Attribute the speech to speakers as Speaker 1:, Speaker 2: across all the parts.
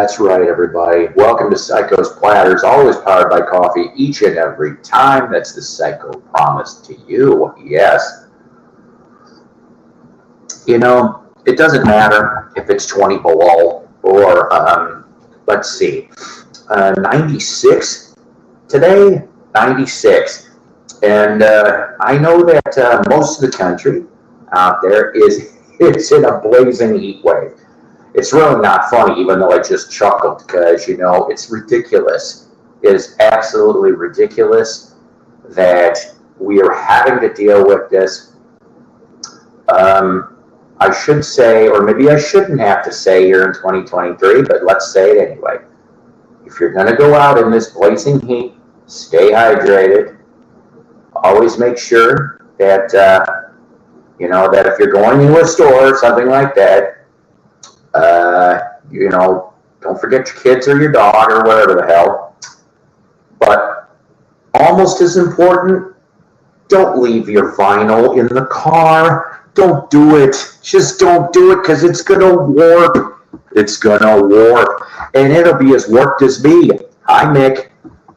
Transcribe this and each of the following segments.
Speaker 1: That's right, everybody. Welcome to Psycho's Platters, always powered by coffee each and every time. That's the Psycho promise to you. Yes. You know, it doesn't matter if it's 20 below or, let's see, 96 today, 96. And I know that most of the country out there it's in a blazing heat wave. It's really not funny, even though I just chuckled, because, you know, it's ridiculous. It is absolutely ridiculous that we are having to deal with this. I should say, or maybe I shouldn't have to say here in 2023, but let's say it anyway. If you're going to go out in this blazing heat, stay hydrated. Always make sure that, you know, that if you're going into a store or something like that, you know, don't forget your kids or your dog or whatever the hell. But almost as important, don't leave your vinyl in the car. Don't do it. Just don't do it, because it's going to warp. It's going to warp. And it'll be as warped as me. Hi, Mick.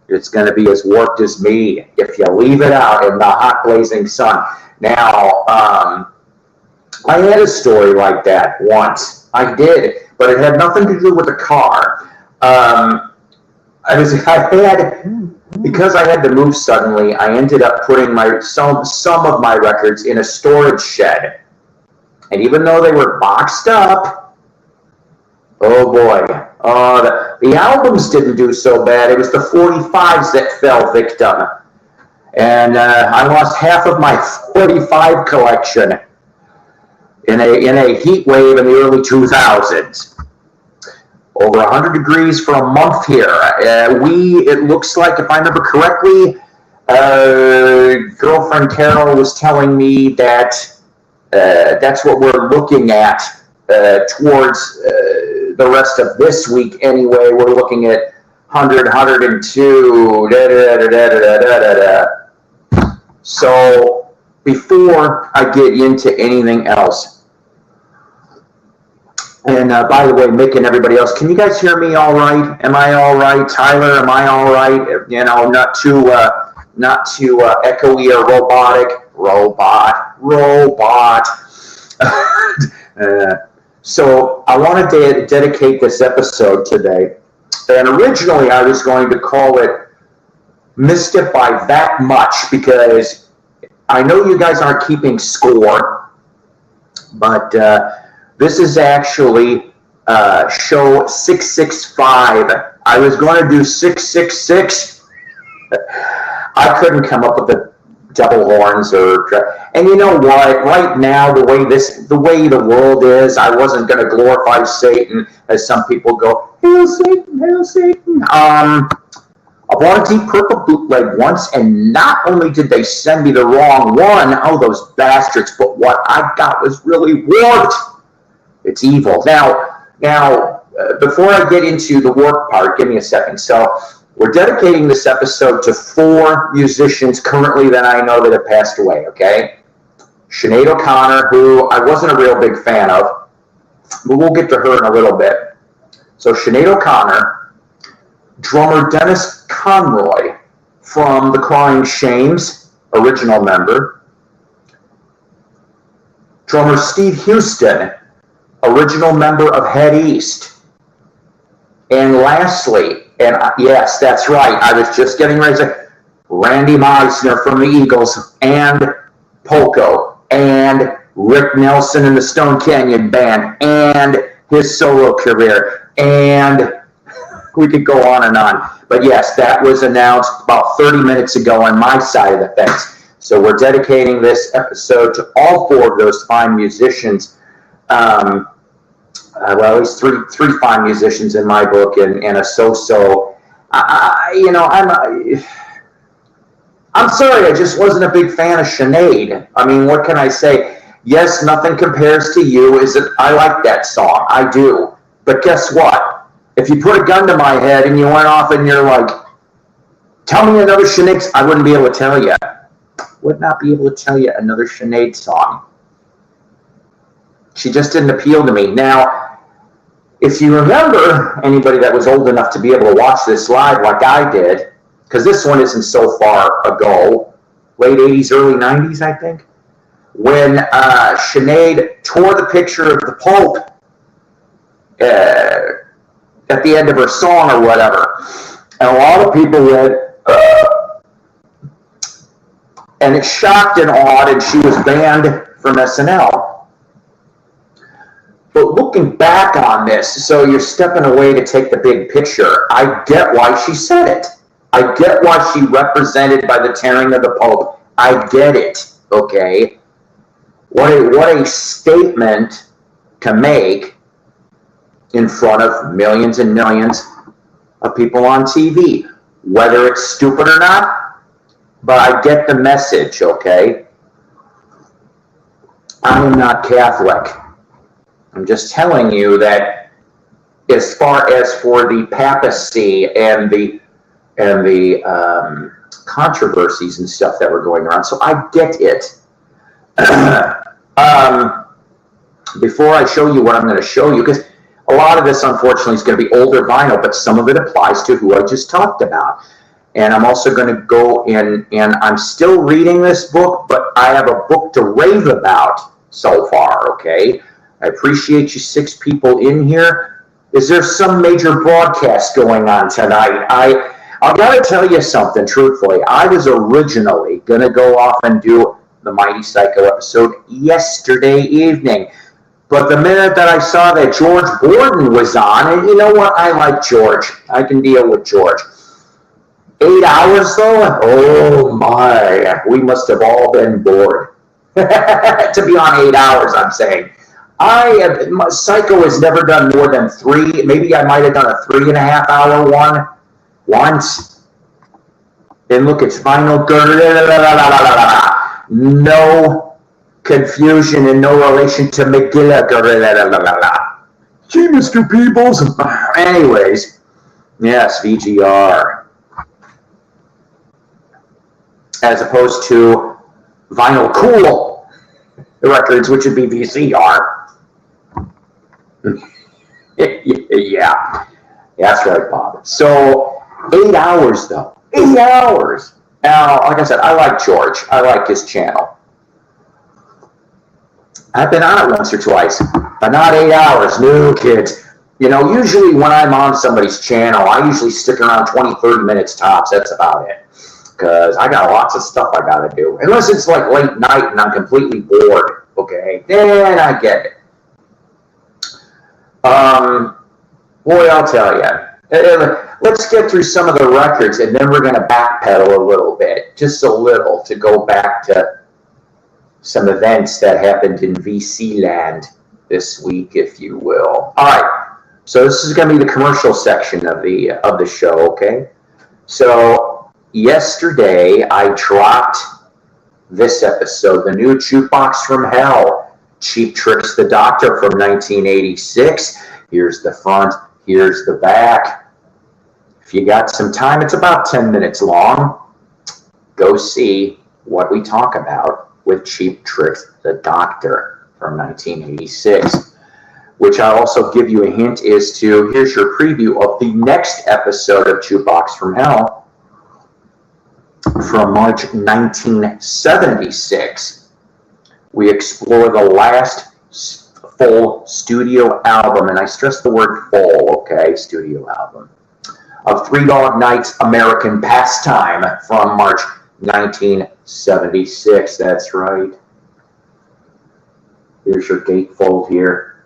Speaker 1: It's going to be as warped as me if you leave it out in the hot blazing sun. Now, I had a story like that once. I did, but it had nothing to do with the car. Because I had to move suddenly, I ended up putting some of my records in a storage shed. And even though they were boxed up, oh boy, the albums didn't do so bad. It was the 45s that fell victim. And I lost half of my 45 collection in a heat wave in the early 2000s. Over 100 degrees for a month here. It looks like, if I remember correctly, girlfriend Carol was telling me that that's what we're looking at towards the rest of this week anyway. We're looking at 100, 102, So before I get into anything else, and by the way, Mick and everybody else, can you guys hear me all right? Am I all right? Tyler, am I all right? You know, not too echoey or robotic. Robot. So I want to dedicate this episode today. And originally I was going to call it Missed It by That Much, because I know you guys aren't keeping score, but this is actually show 665. I was going to do 666. I couldn't come up with the double horns and you know what? Right now, the way the world is, I wasn't going to glorify Satan as some people go, "Hail Satan, hail Satan." I bought a Deep Purple bootleg once, and not only did they send me the wrong one, oh, those bastards, but what I got was really warped. It's evil. Now, before I get into the work part, give me a second. So we're dedicating this episode to 4 musicians currently that I know that have passed away, okay? Sinead O'Connor, who I wasn't a real big fan of, but we'll get to her in a little bit. So Sinead O'Connor, drummer Dennis Conroy from The Crying Shames, original member, drummer Steve Houston, original member of Head East. And lastly, and yes, that's right, I was just getting ready to say, Randy Meisner from the Eagles, and Polko, and Rick Nelson in the Stone Canyon Band, and his solo career, and we could go on and on. But yes, that was announced about 30 minutes ago on my side of the fence. So we're dedicating this episode to all 4 of those fine musicians. Well, at least three fine musicians in my book, and a so-so. You know, I'm sorry, I just wasn't a big fan of Sinead. I mean, what can I say? Yes, Nothing Compares to You. I like that song. I do. But guess what? If you put a gun to my head and you went off and you're like, tell me another Sinead, I wouldn't be able to tell you. Would not be able to tell you another Sinead song. She just didn't appeal to me. Now, If you remember, anybody that was old enough to be able to watch this live like I did, because this one isn't so far ago, late 80s, early 90s, I think, when Sinead tore the picture of the Pope at the end of her song or whatever. And a lot of people went, and it shocked and awed, and she was banned from SNL. But looking back on this, so you're stepping away to take the big picture, I get why she said it. I get why she represented by the tearing of the Pope. I get it, okay? What a statement to make in front of millions and millions of people on TV, whether it's stupid or not, but I get the message, okay? I am not Catholic. I'm just telling you that as far as for the papacy and the controversies and stuff that were going around, so I get it. Before I show you what I'm going to show you, because a lot of this, unfortunately, is going to be older vinyl, but some of it applies to who I just talked about. And I'm also going to go in, and I'm still reading this book, but I have a book to rave about so far, okay? I appreciate you 6 people in here. Is there some major broadcast going on tonight? I've got to tell you something, truthfully. I was originally going to go off and do the Mighty Psycho episode yesterday evening. But the minute that I saw that George Borden was on, and you know what? I like George. I can deal with George. 8 hours, though? Oh, my. We must have all been bored. To be on 8 hours, I'm saying. Psycho has never done more than 3. Maybe I might have done a 3.5 hour one once. And look, it's final. No confusion and no relation to Megillah. Gee, Mr. Peebles. Anyways, yes, VGR. As opposed to Vinyl Cool records, which would be VCR. Yeah, that's right, Bob. So 8 hours, though. 8 hours. Now, like I said, I like George. I like his channel. I've been on it once or twice, but not 8 hours. No, kids. You know, usually when I'm on somebody's channel, I usually stick around 20, 30 minutes tops. That's about it. Because I got lots of stuff I got to do. Unless it's like late night and I'm completely bored, okay? Then I get it. Boy, I'll tell you. Let's get through some of the records, and then we're going to backpedal a little bit, just a little, to go back to some events that happened in VC land this week, if you will. All right, so this is going to be the commercial section of the show, okay? So yesterday I dropped this episode, the new Jukebox from Hell, Cheap Tricks the Doctor from 1986. Here's the front, here's the back. If you got some time, it's about 10 minutes long. Go see what we talk about with Cheap Tricks the Doctor from 1986. Which I'll also give you a hint is to, here's your preview of the next episode of Jukebox from Hell from March 1976. We explore the last full studio album, and I stress the word full, okay, studio album, of Three Dog Night's American Pastime from March 1976. That's right. Here's your gatefold here.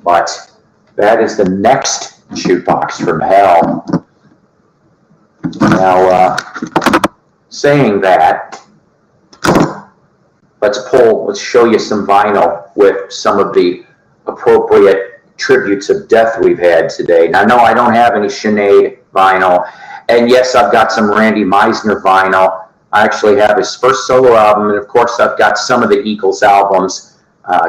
Speaker 1: But that is the next Jukebox from Hell. Now, saying that, let's show you some vinyl with some of the appropriate tributes of death we've had today. Now, no, I don't have any Sinead vinyl. And yes, I've got some Randy Meisner vinyl. I actually have his first solo album. And of course, I've got some of the Eagles albums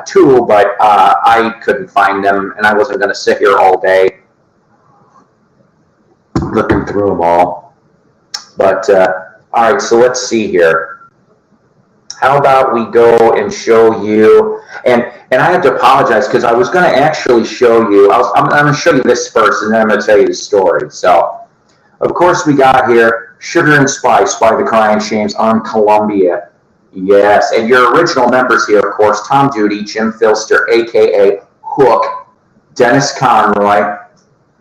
Speaker 1: too, but I couldn't find them. And I wasn't going to sit here all day looking through them all. But, all right, so let's see here. how about we go and show you, and I have to apologize because I was going to actually show you, I'm going to show you this first, and then I'm going to tell you the story. So, of course, we got here Sugar and Spice by the Crying Shames on Columbia. Yes, and your original members here, of course, Tom Duty, Jim Filster, a.k.a. Hook, Dennis Conroy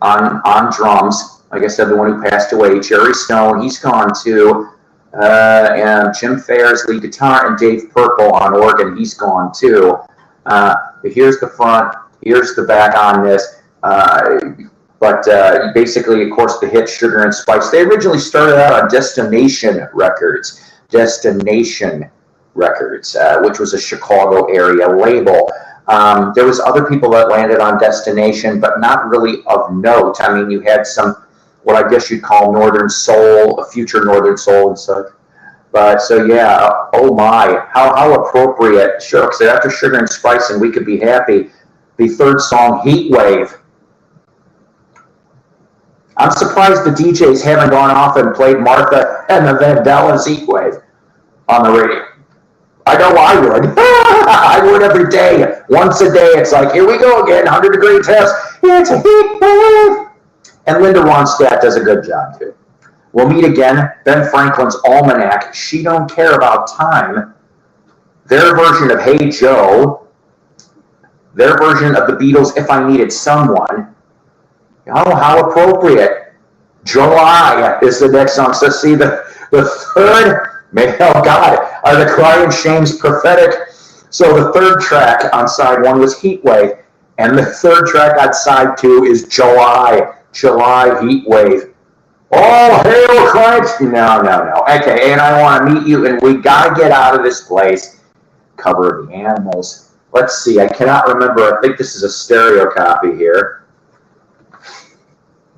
Speaker 1: on drums, like I said, the one who passed away, Jerry Stone, he's gone too, and Jim Fair's lead guitar, and Dave Purple on organ, he's gone too. But here's the front, here's the back on this. But basically, of course, the hit Sugar and Spice. They originally started out on Destination Records, which was a Chicago area label. There was other people that landed on Destination, but not really of note. I mean, you had some, what I guess you'd call Northern Soul, a future Northern Soul and such. But so yeah, oh my, how appropriate. Sure, because after Sugar and Spice and We Could Be Happy, the third song, Heat Wave. I'm surprised the DJs haven't gone off and played Martha and the Vandellas Heat Wave on the radio. I know I would. I would every day. Once a day, it's like, here we go again, 100-degree test. It's a heat wave. And Linda Ronstadt does a good job, too. We'll meet again. Ben Franklin's Almanac, She Don't Care About Time. Their version of Hey Joe. Their version of the Beatles' If I Needed Someone. Oh, how appropriate. July is the next song. So see, the third... Oh God, are the Crying Shames prophetic? So the third track on side one was Heat Wave, and the third track on side two is July Heat Wave. Oh, hail Christ! No. Okay, and I want to meet you, and we gotta get out of this place. Cover of the Animals. Let's see, I cannot remember. I think this is a stereo copy here.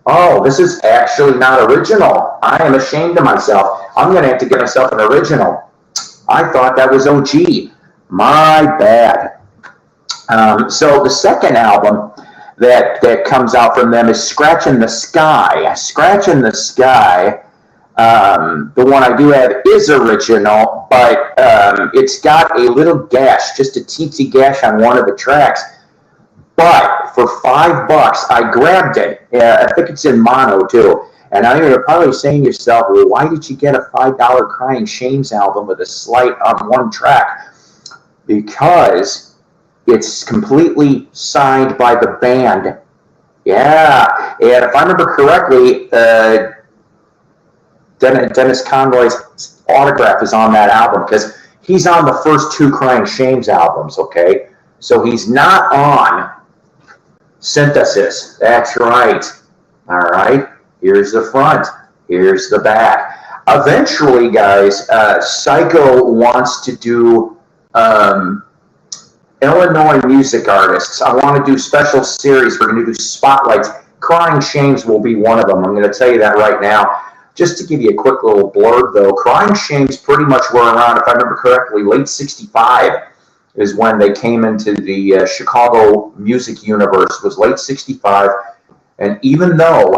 Speaker 1: Oh, this is actually not original. I am ashamed of myself. I'm going to have to get myself an original. I thought that was OG. My bad. So the second album that comes out from them is Scratch in the Sky. Scratch in the Sky, the one I do have is original, but it's got a little gash, just a teensy gash on one of the tracks. But for $5, I grabbed it. I think it's in mono too. And now you're probably saying to yourself, well, why did you get a $5 Crying Shames album with a slight on one track? Because it's completely signed by the band. Yeah, and if I remember correctly, Dennis Conroy's autograph is on that album because he's on the first two Crying Shames albums, okay? So he's not on Synthesis. That's right. All right. Here's the front. Here's the back. Eventually, guys, Psyko wants to do Illinois music artists. I want to do special series. We're going to do spotlights. Crying Shames will be one of them. I'm going to tell you that right now. Just to give you a quick little blurb, though, Crying Shames pretty much were around, if I remember correctly, late 65 is when they came into the Chicago music universe, was late 65. And even though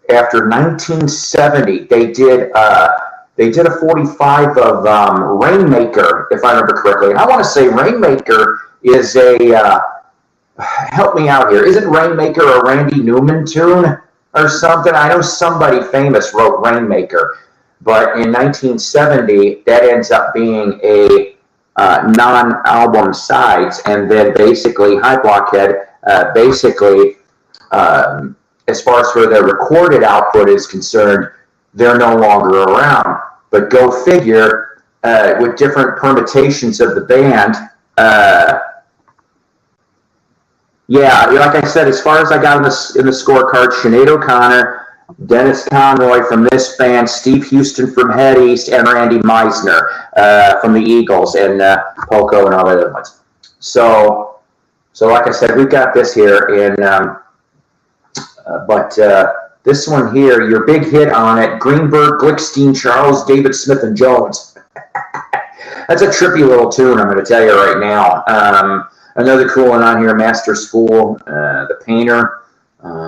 Speaker 1: after 1970, they did a 45 of Rainmaker, if I remember correctly. And I want to say Rainmaker is a, help me out here, isn't Rainmaker a Randy Newman tune or something? I know somebody famous wrote Rainmaker, but in 1970, that ends up being a non-album sides, and then basically High Blockhead, as far as for their recorded output is concerned, they're no longer around. But go figure, with different permutations of the band, yeah, like I said, as far as I got in the scorecard, Sinead O'Connor, Dennis Conroy from this band, Steve Houston from Head East, and Randy Meisner from the Eagles, and Poco and all the other ones. So like I said, we've got this here, and but this one here, your big hit on it, Greenberg, Glickstein, Charles, David Smith, and Jones. That's a trippy little tune, I'm going to tell you right now. Another cool one on here, Master School, The Painter,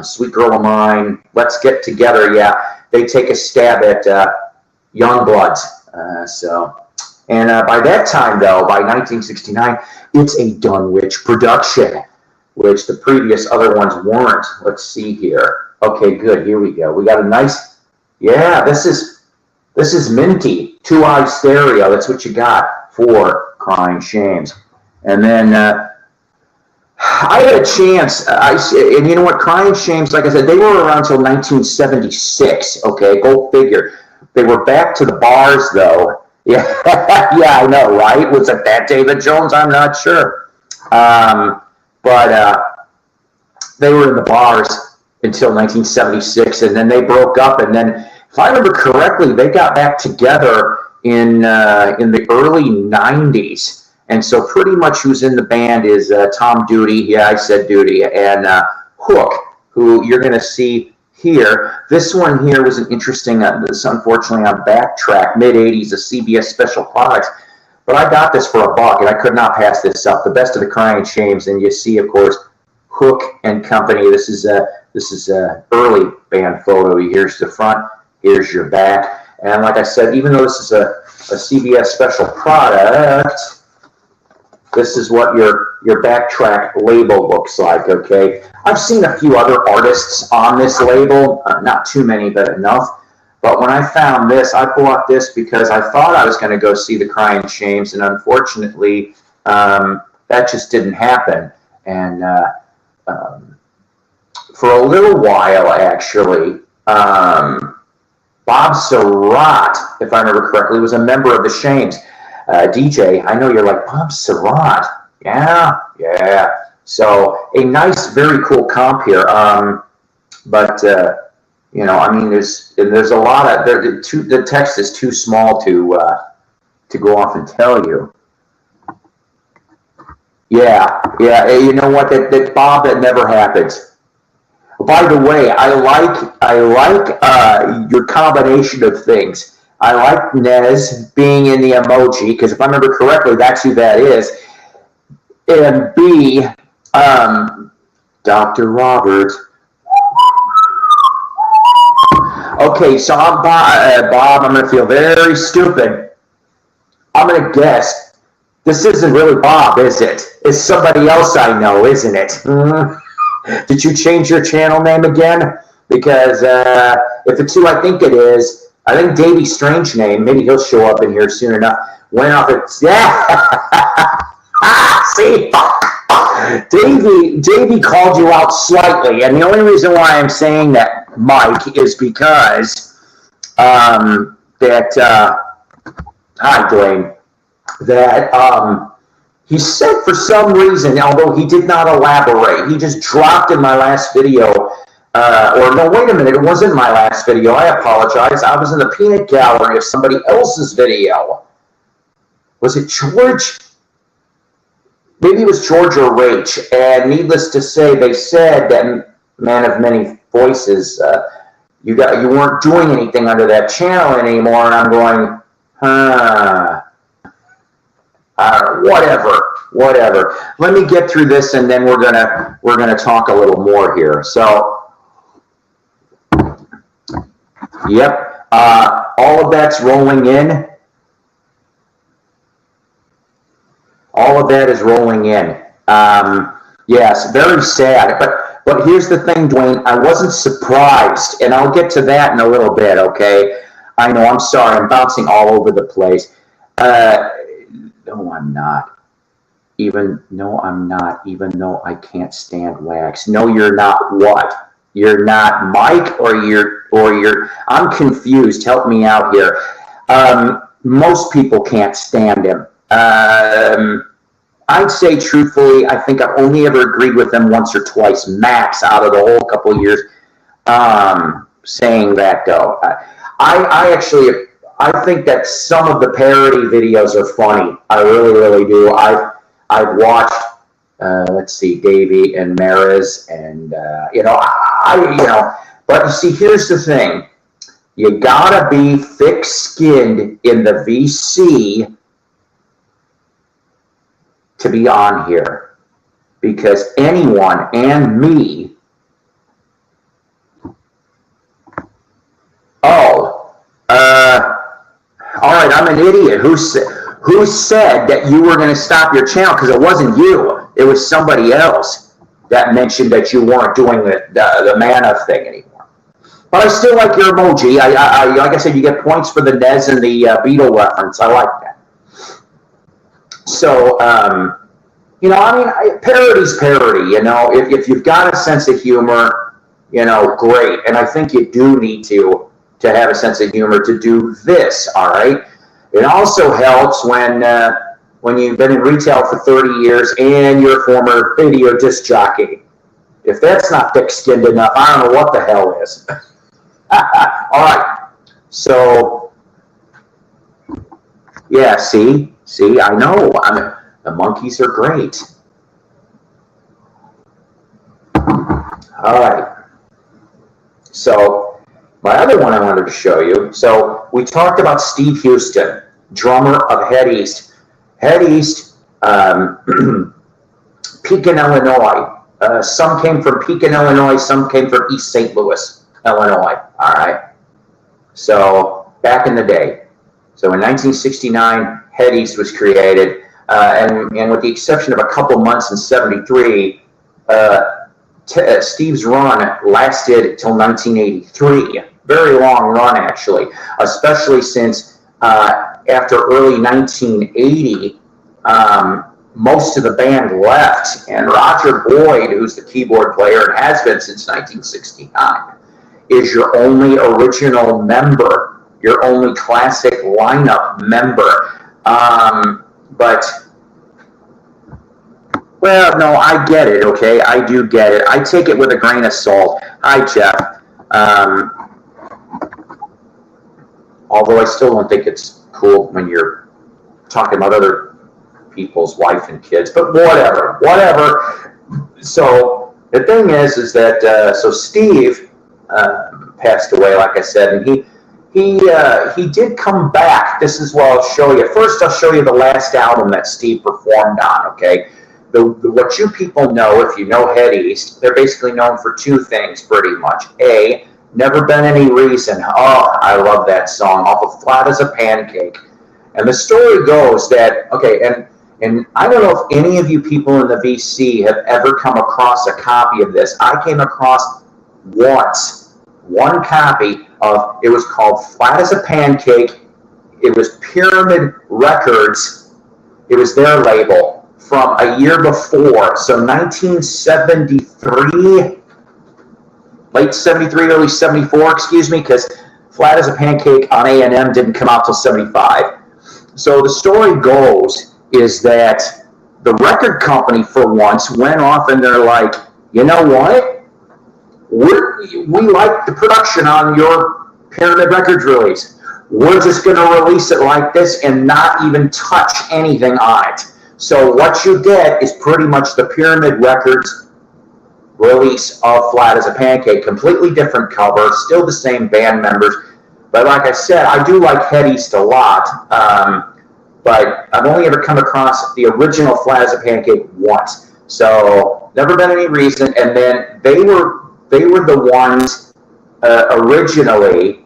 Speaker 1: Sweet Girl of Mine, Let's Get Together. Yeah, they take a stab at Youngbloods. So And by that time, though, by 1969, it's a Dunwich production, which the previous other ones weren't. Let's see here. Okay, good. Here we go. We got a nice, yeah, this is minty. 2-eye stereo. That's what you got for Crying Shames. And then I had a chance, and you know what, Crying Shames, like I said, they were around until 1976, okay, go figure. They were back to the bars, though. Yeah, yeah, I know, right? Was it that David Jones? I'm not sure. But they were in the bars until 1976, and then they broke up, and then, if I remember correctly, they got back together in the early 90s. And so pretty much who's in the band is Tom Duty, yeah, I said Duty, and Hook, who you're going to see here. This one here was an interesting, this unfortunately on Backtrack, mid-80s, a CBS Special Products. But I got this for $1, and I could not pass this up. The Best of the Crying Shames, and you see, of course, Hook and Company. This is a early band photo. Here's the front, here's your back. And like I said, even though this is a CBS Special Product, this is what your Backtrack label looks like, okay? I've seen a few other artists on this label, not too many, but enough. But when I found this, I bought this because I thought I was going to go see the Crying Shames, and unfortunately, that just didn't happen. And for a little while, actually, Bob Surratt, if I remember correctly, was a member of the Shames. DJ, I know you're like, Bob Surratt. Yeah. So a nice, very cool comp here. But you know, I mean, there's a lot of the text is too small to go off and tell you. Yeah. You know what? That Bob, that never happens. By the way, I like your combination of things. I like Nez being in the emoji, because if I remember correctly, that's who that is. And B, Dr. Robert. Okay, so I'm Bob. I'm going to feel very stupid. I'm going to guess. This isn't really Bob, is it? It's somebody else I know, isn't it? Did you change your channel name again? Because if it's who I think it is, I think Davey Strange name, maybe he'll show up in here soon enough. Went off it. Yeah. See? Davey called you out slightly. And the only reason why I'm saying that, Mike, is because hi, Dwayne, that he said for some reason, although he did not elaborate, he just dropped in my last video. Or no, wait a minute, it wasn't my last video. I apologize. I was in the peanut gallery of somebody else's video. Was it George? Maybe it was George or Rach. And needless to say, they said that Man of Many Voices, you weren't doing anything under that channel anymore. And I'm going, whatever. Let me get through this, and then we're gonna talk a little more here. So. Yep, all of that's rolling in. All of that is rolling in. Yes, very sad. But here's the thing, Dwayne. I wasn't surprised, and I'll get to that in a little bit, okay? I know, I'm sorry. I'm bouncing all over the place. No, I'm not. Even though I can't stand wax. No, you're not what? You're not Mike, or you're, I'm confused. Help me out here. Most people can't stand him. I'd say truthfully, I think I've only ever agreed with him once or twice, max, out of the whole couple of years. Saying that though, I think that some of the parody videos are funny. I really do. I've watched, let's see, Davey and Maris, and but you see, here's the thing. You gotta be thick-skinned in the VC to be on here, because anyone, and me, all right, I'm an idiot. Who Who said that you were going to stop your channel? Because it wasn't you. It was somebody else that mentioned that you weren't doing the mana thing anymore. But I still like your emoji. Like I said, you get points for the Nez and the Beatle reference. I like that. So, you know, I mean, parody's parody. You know, if you've got a sense of humor, you know, great. And I think you do need to have a sense of humor to do this. All right. It also helps when you've been in retail for 30 years and you're a former video disc jockey. If that's not thick-skinned enough, I don't know what the hell is. All right. So, yeah, see, I know. The monkeys are great. All right. So, my other one I wanted to show you. So, we talked about Steve Houston, drummer of Head East. Head East, Pekin, Illinois. Some came from Pekin, Illinois. Some came from East St. Louis, Illinois. All right. So back in the day. So in 1969, Head East was created. And with the exception of a couple months in 73, Steve's run lasted till 1983. Very long run, actually, especially since after early 1980, most of the band left, and Roger Boyd, who's the keyboard player and has been since 1969, is your only original member, your only classic lineup member. But, well, no, I get it, okay? I do get it. I take it with a grain of salt. Hi, Jeff. Although I still don't think it's cool when you're talking about other people's wife and kids, but whatever. So the thing is that so Steve passed away, like I said, and he did come back. This is what I'll show you. First, I'll show you the last album that Steve performed on. Okay, what you people know, if you know Head East, they're basically known for two things, pretty much. A, Never Been Any Reason. Oh, I love that song. Off of Flat as a Pancake. And the story goes that, okay, and I don't know if any of you people in the VC have ever come across a copy of this. I came across once one copy of, it was called Flat as a Pancake. It was Pyramid Records. It was their label from a year before. So 1973, late 73, early 74, excuse me, because Flat as a Pancake on A&M didn't come out till 75. So the story goes is that the record company for once went off and they're like, you know what? We like the production on your Pyramid Records release. We're just going to release it like this and not even touch anything on it. So what you get is pretty much the Pyramid Records release of Flat as a Pancake. Completely different cover, still the same band members. But like I said, I do like Head East a lot. But I've only ever come across the original Flat as a Pancake once. So Never Been Any Reason. And then they were the ones originally,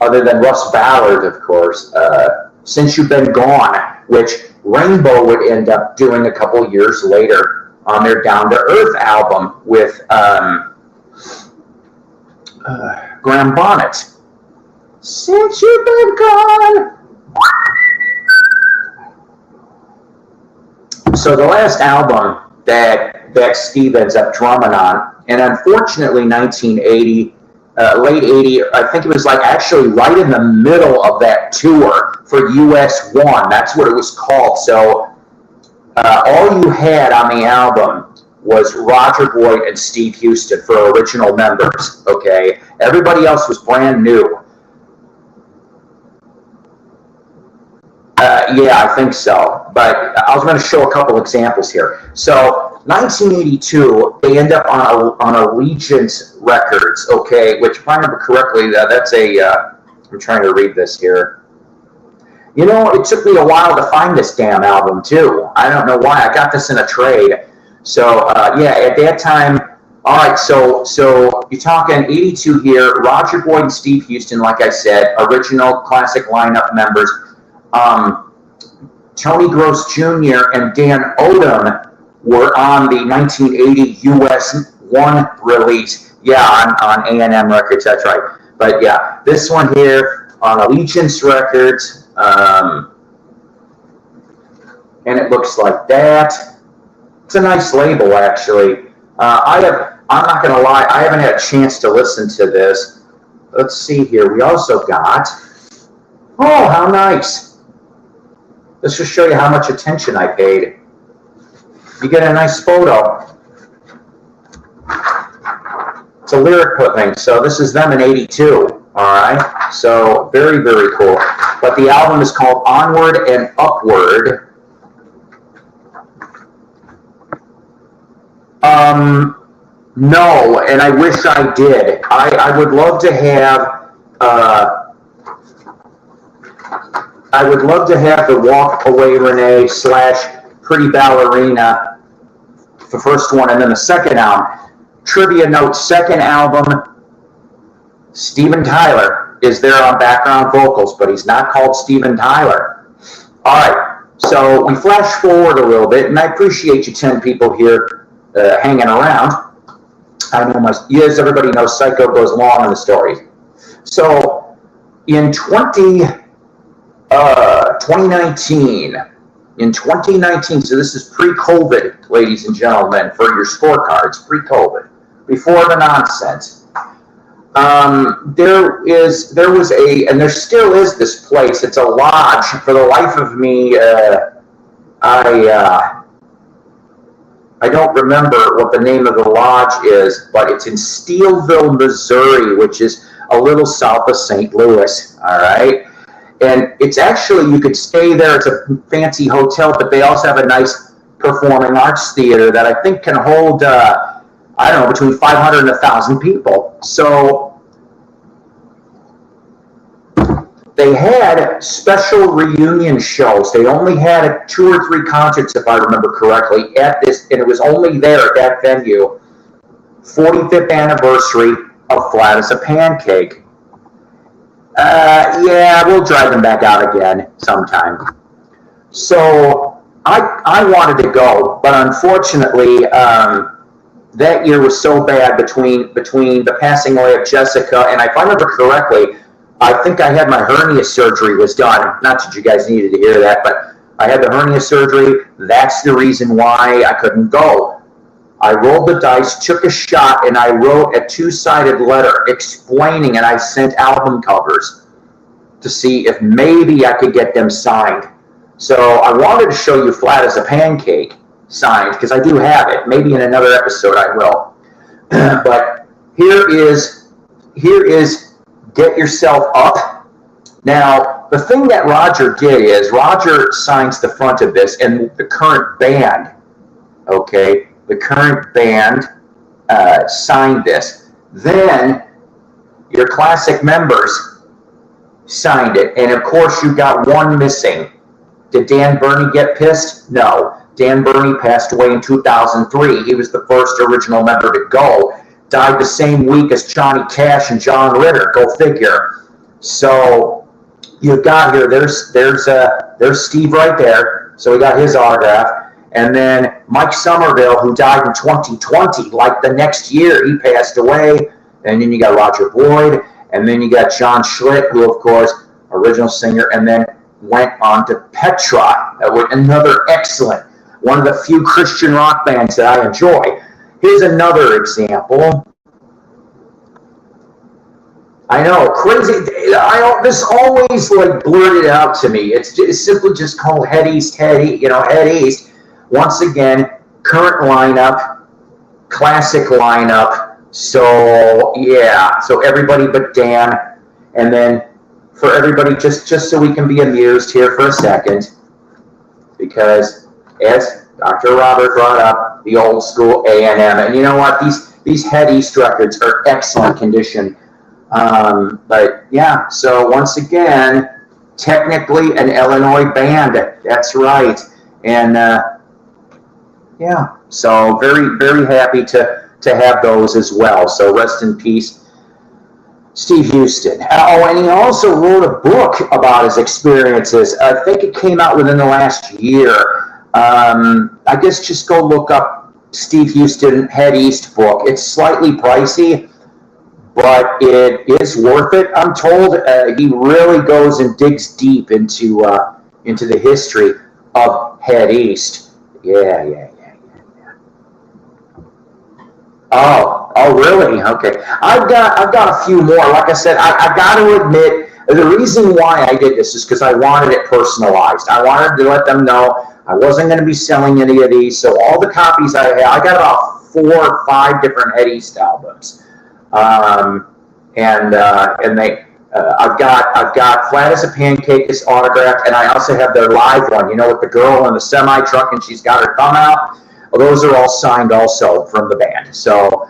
Speaker 1: other than Russ Ballard, of course, Since You've Been Gone, which Rainbow would end up doing a couple years later on their Down to Earth album with Graham Bonnet. Since You've Been Gone. So the last album that Steve ends up drumming on, and unfortunately 1980, late 80, I think it was like actually right in the middle of that tour for US 1. That's what it was called. So all you had on the album was Roger Boyd and Steve Houston for original members, okay? Everybody else was brand new. Yeah, I think so. But I was going to show a couple examples here. So 1982, they end up on Allegiance Records, okay, which if I remember correctly, that's I'm trying to read this here. You know, it took me a while to find this damn album, too. I don't know why. I got this in a trade. So, yeah, at that time, all right, so you're talking 82 here, Roger Boyd and Steve Houston, like I said, original classic lineup members. Tony Gross Jr. and Dan Odom were on the 1980 US 1 release. Yeah, on A&M Records, that's right. But yeah, this one here on Allegiance Records, and it looks like that. It's a nice label, actually. I'm not going to lie, I haven't had a chance to listen to this. Let's see here. We also got, oh, how nice. This will show you how much attention I paid. You get a nice photo. It's a lyric thing. So this is them in '82. All right. So very, very cool. But the album is called Onward and Upward. No, and I wish I did. I would love to have. I would love to have the Walk Away Renee / Pretty Ballerina, the first one, and then the second album. Trivia note: second album, Steven Tyler is there on background vocals, but he's not called Steven Tyler. All right, so we flash forward a little bit, and I appreciate you 10 people here hanging around. I know yes, everybody knows Psyko goes long on the stories. So in 2019, so this is pre-COVID, ladies and gentlemen, for your scorecards, pre-COVID, before the nonsense. There was and there still is this place. It's a lodge. For the life of me, I don't remember what the name of the lodge is, but it's in Steelville, Missouri, which is a little south of St. Louis, all right? And it's actually, you could stay there. It's a fancy hotel, but they also have a nice performing arts theater that I think can hold, I don't know, between 500 and 1,000 people. So they had special reunion shows. They only had 2 or 3 concerts, if I remember correctly, at this, and it was only there at that venue. 45th anniversary of Flat as a Pancake. Yeah, we'll drive them back out again sometime. So I wanted to go, but unfortunately, that year was so bad between the passing away of Jessica, and if I remember correctly, I think I had my hernia surgery was done. Not that you guys needed to hear that, but I had the hernia surgery. That's the reason why I couldn't go. I rolled the dice, took a shot, and I wrote a 2-sided letter explaining, and I sent album covers to see if maybe I could get them signed. So I wanted to show you Flat as a Pancake signed, because I do have it. Maybe in another episode I will. But here is Get Yourself Up. Now, the thing that Roger did is Roger signs the front of this, and the current band, okay, the current band signed this. Then your classic members signed it, and of course you got one missing. Did Dan Burney get pissed? No. Dan Burney passed away in 2003. He was the first original member to go. Died the same week as Johnny Cash and John Ritter. Go figure. So you've got here. There's Steve right there. So we got his autograph. And then Mike Somerville, who died in 2020, like the next year, he passed away. And then you got Roger Boyd. And then you got John Schlitt, who, of course, original singer, and then went on to Petra. Another excellent, one of the few Christian rock bands that I enjoy. Here's another example. I know, crazy. This always like blurted out to me. It's simply just called Head East, Head East. Once again, current lineup, classic lineup. So yeah, so everybody but Dan, and then for everybody, just so we can be amused here for a second, because as Dr. Robert brought up, the old school A&M, and you know what? These Head East records are excellent condition. But yeah, so once again, technically an Illinois band. That's right, and yeah, so very, very happy to have those as well. So rest in peace, Steve Houston. Oh, and he also wrote a book about his experiences. I think it came out within the last year. I guess just go look up Steve Houston Head East book. It's slightly pricey, but it is worth it, I'm told. He really goes and digs deep into the history of Head East. Yeah. Oh, really? Okay. I've got a few more. Like I said, I got to admit, the reason why I did this is because I wanted it personalized. I wanted to let them know I wasn't going to be selling any of these. So all the copies I have, I got about 4 or 5 different Head East albums, and they. I've got Flat as a Pancake is autographed, and I also have their live one. You know, with the girl in the semi truck and she's got her thumb out. Well, those are all signed also from the band. So,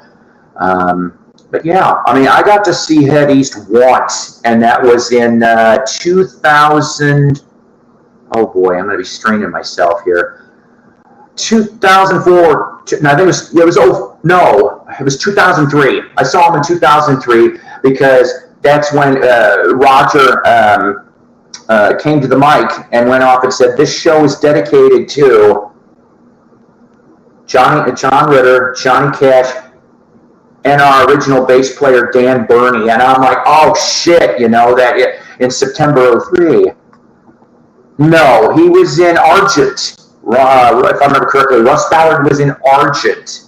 Speaker 1: but yeah, I mean, I got to see Head East once, and that was in 2000. Oh boy, I'm going to be straining myself here. 2004. No, I think it was 2003. I saw him in 2003 because that's when Roger came to the mic and went off and said, "This show is dedicated to John Ritter, Johnny Cash, and our original bass player, Dan Burney." And I'm like, oh shit, you know, that in September '03. No, he was in Argent. If I remember correctly, Russ Ballard was in Argent.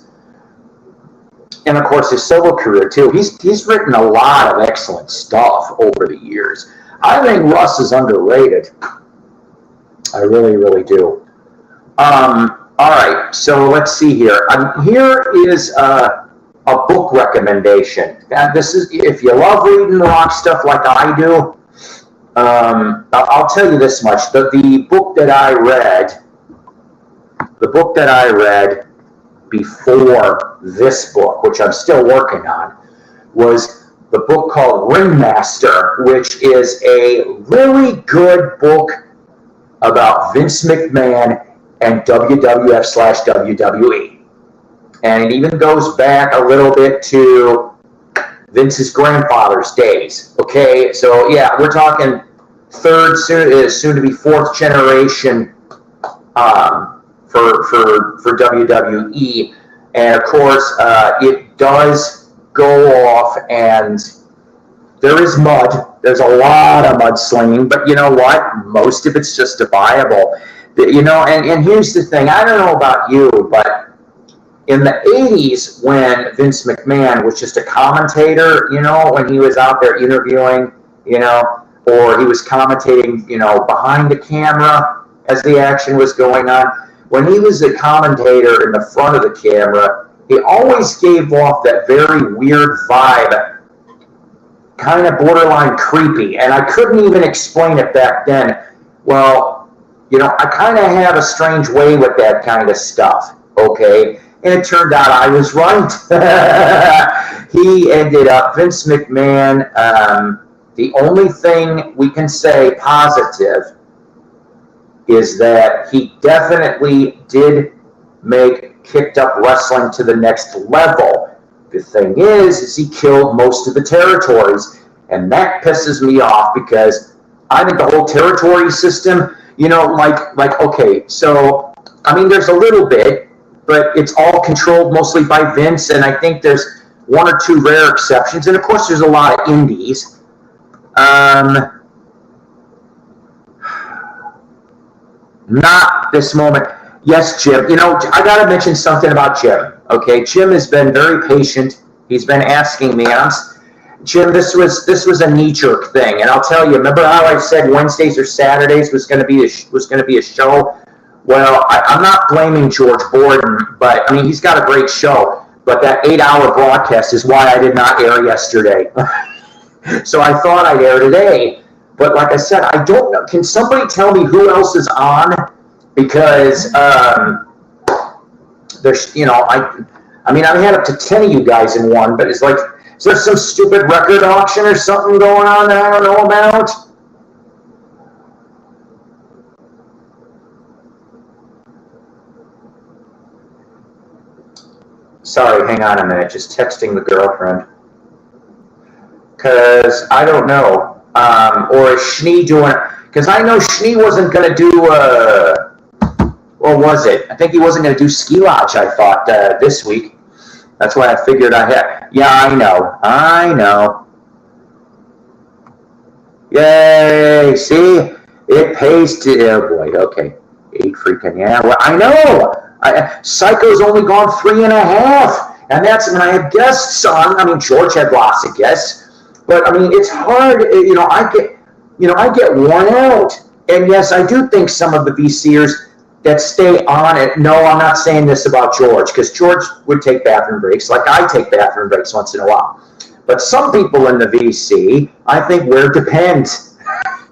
Speaker 1: And of course his solo career too. He's written a lot of excellent stuff over the years. I think Russ is underrated. I really, really do. All right, so let's see here. Here is a book recommendation. And this is, if you love reading rock stuff like I do, I'll tell you this much: the book that I read before this book, which I'm still working on, was the book called Ringmaster, which is a really good book about Vince McMahon and WWF/WWE. And it even goes back a little bit to Vince's grandfather's days. Okay, so yeah, we're talking third, soon to be fourth generation for WWE. And of course, it does go off, and there is mud. There's a lot of mudslinging, but you know what? Most of it's justifiable. You know, and here's the thing. I don't know about you, but in the 80s, when Vince McMahon was just a commentator, you know, when he was out there interviewing, you know, or he was commentating, you know, behind the camera as the action was going on, when he was a commentator in the front of the camera, he always gave off that very weird vibe, kind of borderline creepy, and I couldn't even explain it back then. Well, you know, I kind of have a strange way with that kind of stuff, okay? And it turned out I was right. He ended up, Vince McMahon, the only thing we can say positive is that he definitely did make Kicked Up Wrestling to the next level. The thing is he killed most of the territories, and that pisses me off because I think the whole territory system, you know, like okay, so I mean, there's a little bit, but it's all controlled mostly by Vince, and I think there's 1 or 2 rare exceptions, and of course there's a lot of indies. Not this moment. Yes, Jim. You know, I got to mention something about Jim. Okay, Jim has been very patient. He's been asking me, and Jim, this was a knee-jerk thing, and I'll tell you. Remember how I said Wednesdays or Saturdays was going to be a show? Well, I'm not blaming George Borden, but I mean he's got a great show. But that 8-hour broadcast is why I did not air yesterday. So I thought I'd air today, but like I said, I don't know. Can somebody tell me who else is on? Because there's, you know, I mean, I've had up to 10 of you guys in one, but it's like, is there some stupid record auction or something going on that I don't know about? Sorry, hang on a minute. Just texting the girlfriend. because I don't know. Or is Schnee doing it? Because I know Schnee wasn't going to do, or was it? I think he wasn't going to do Ski Lodge, I thought, this week. That's why I figured I had. Yeah, I know. Yay, see? It pays to, oh boy, okay. 8 freaking, yeah, well, I know. Psycho's only gone 3.5. And that's when I had guests on. I mean, George had lots of guests. But, I mean, it's hard, I get worn out. And yes, I do think some of the VCers that stay on it, no, I'm not saying this about George, because George would take bathroom breaks like I take bathroom breaks once in a while. But some people in the VC, I think, we're dependent.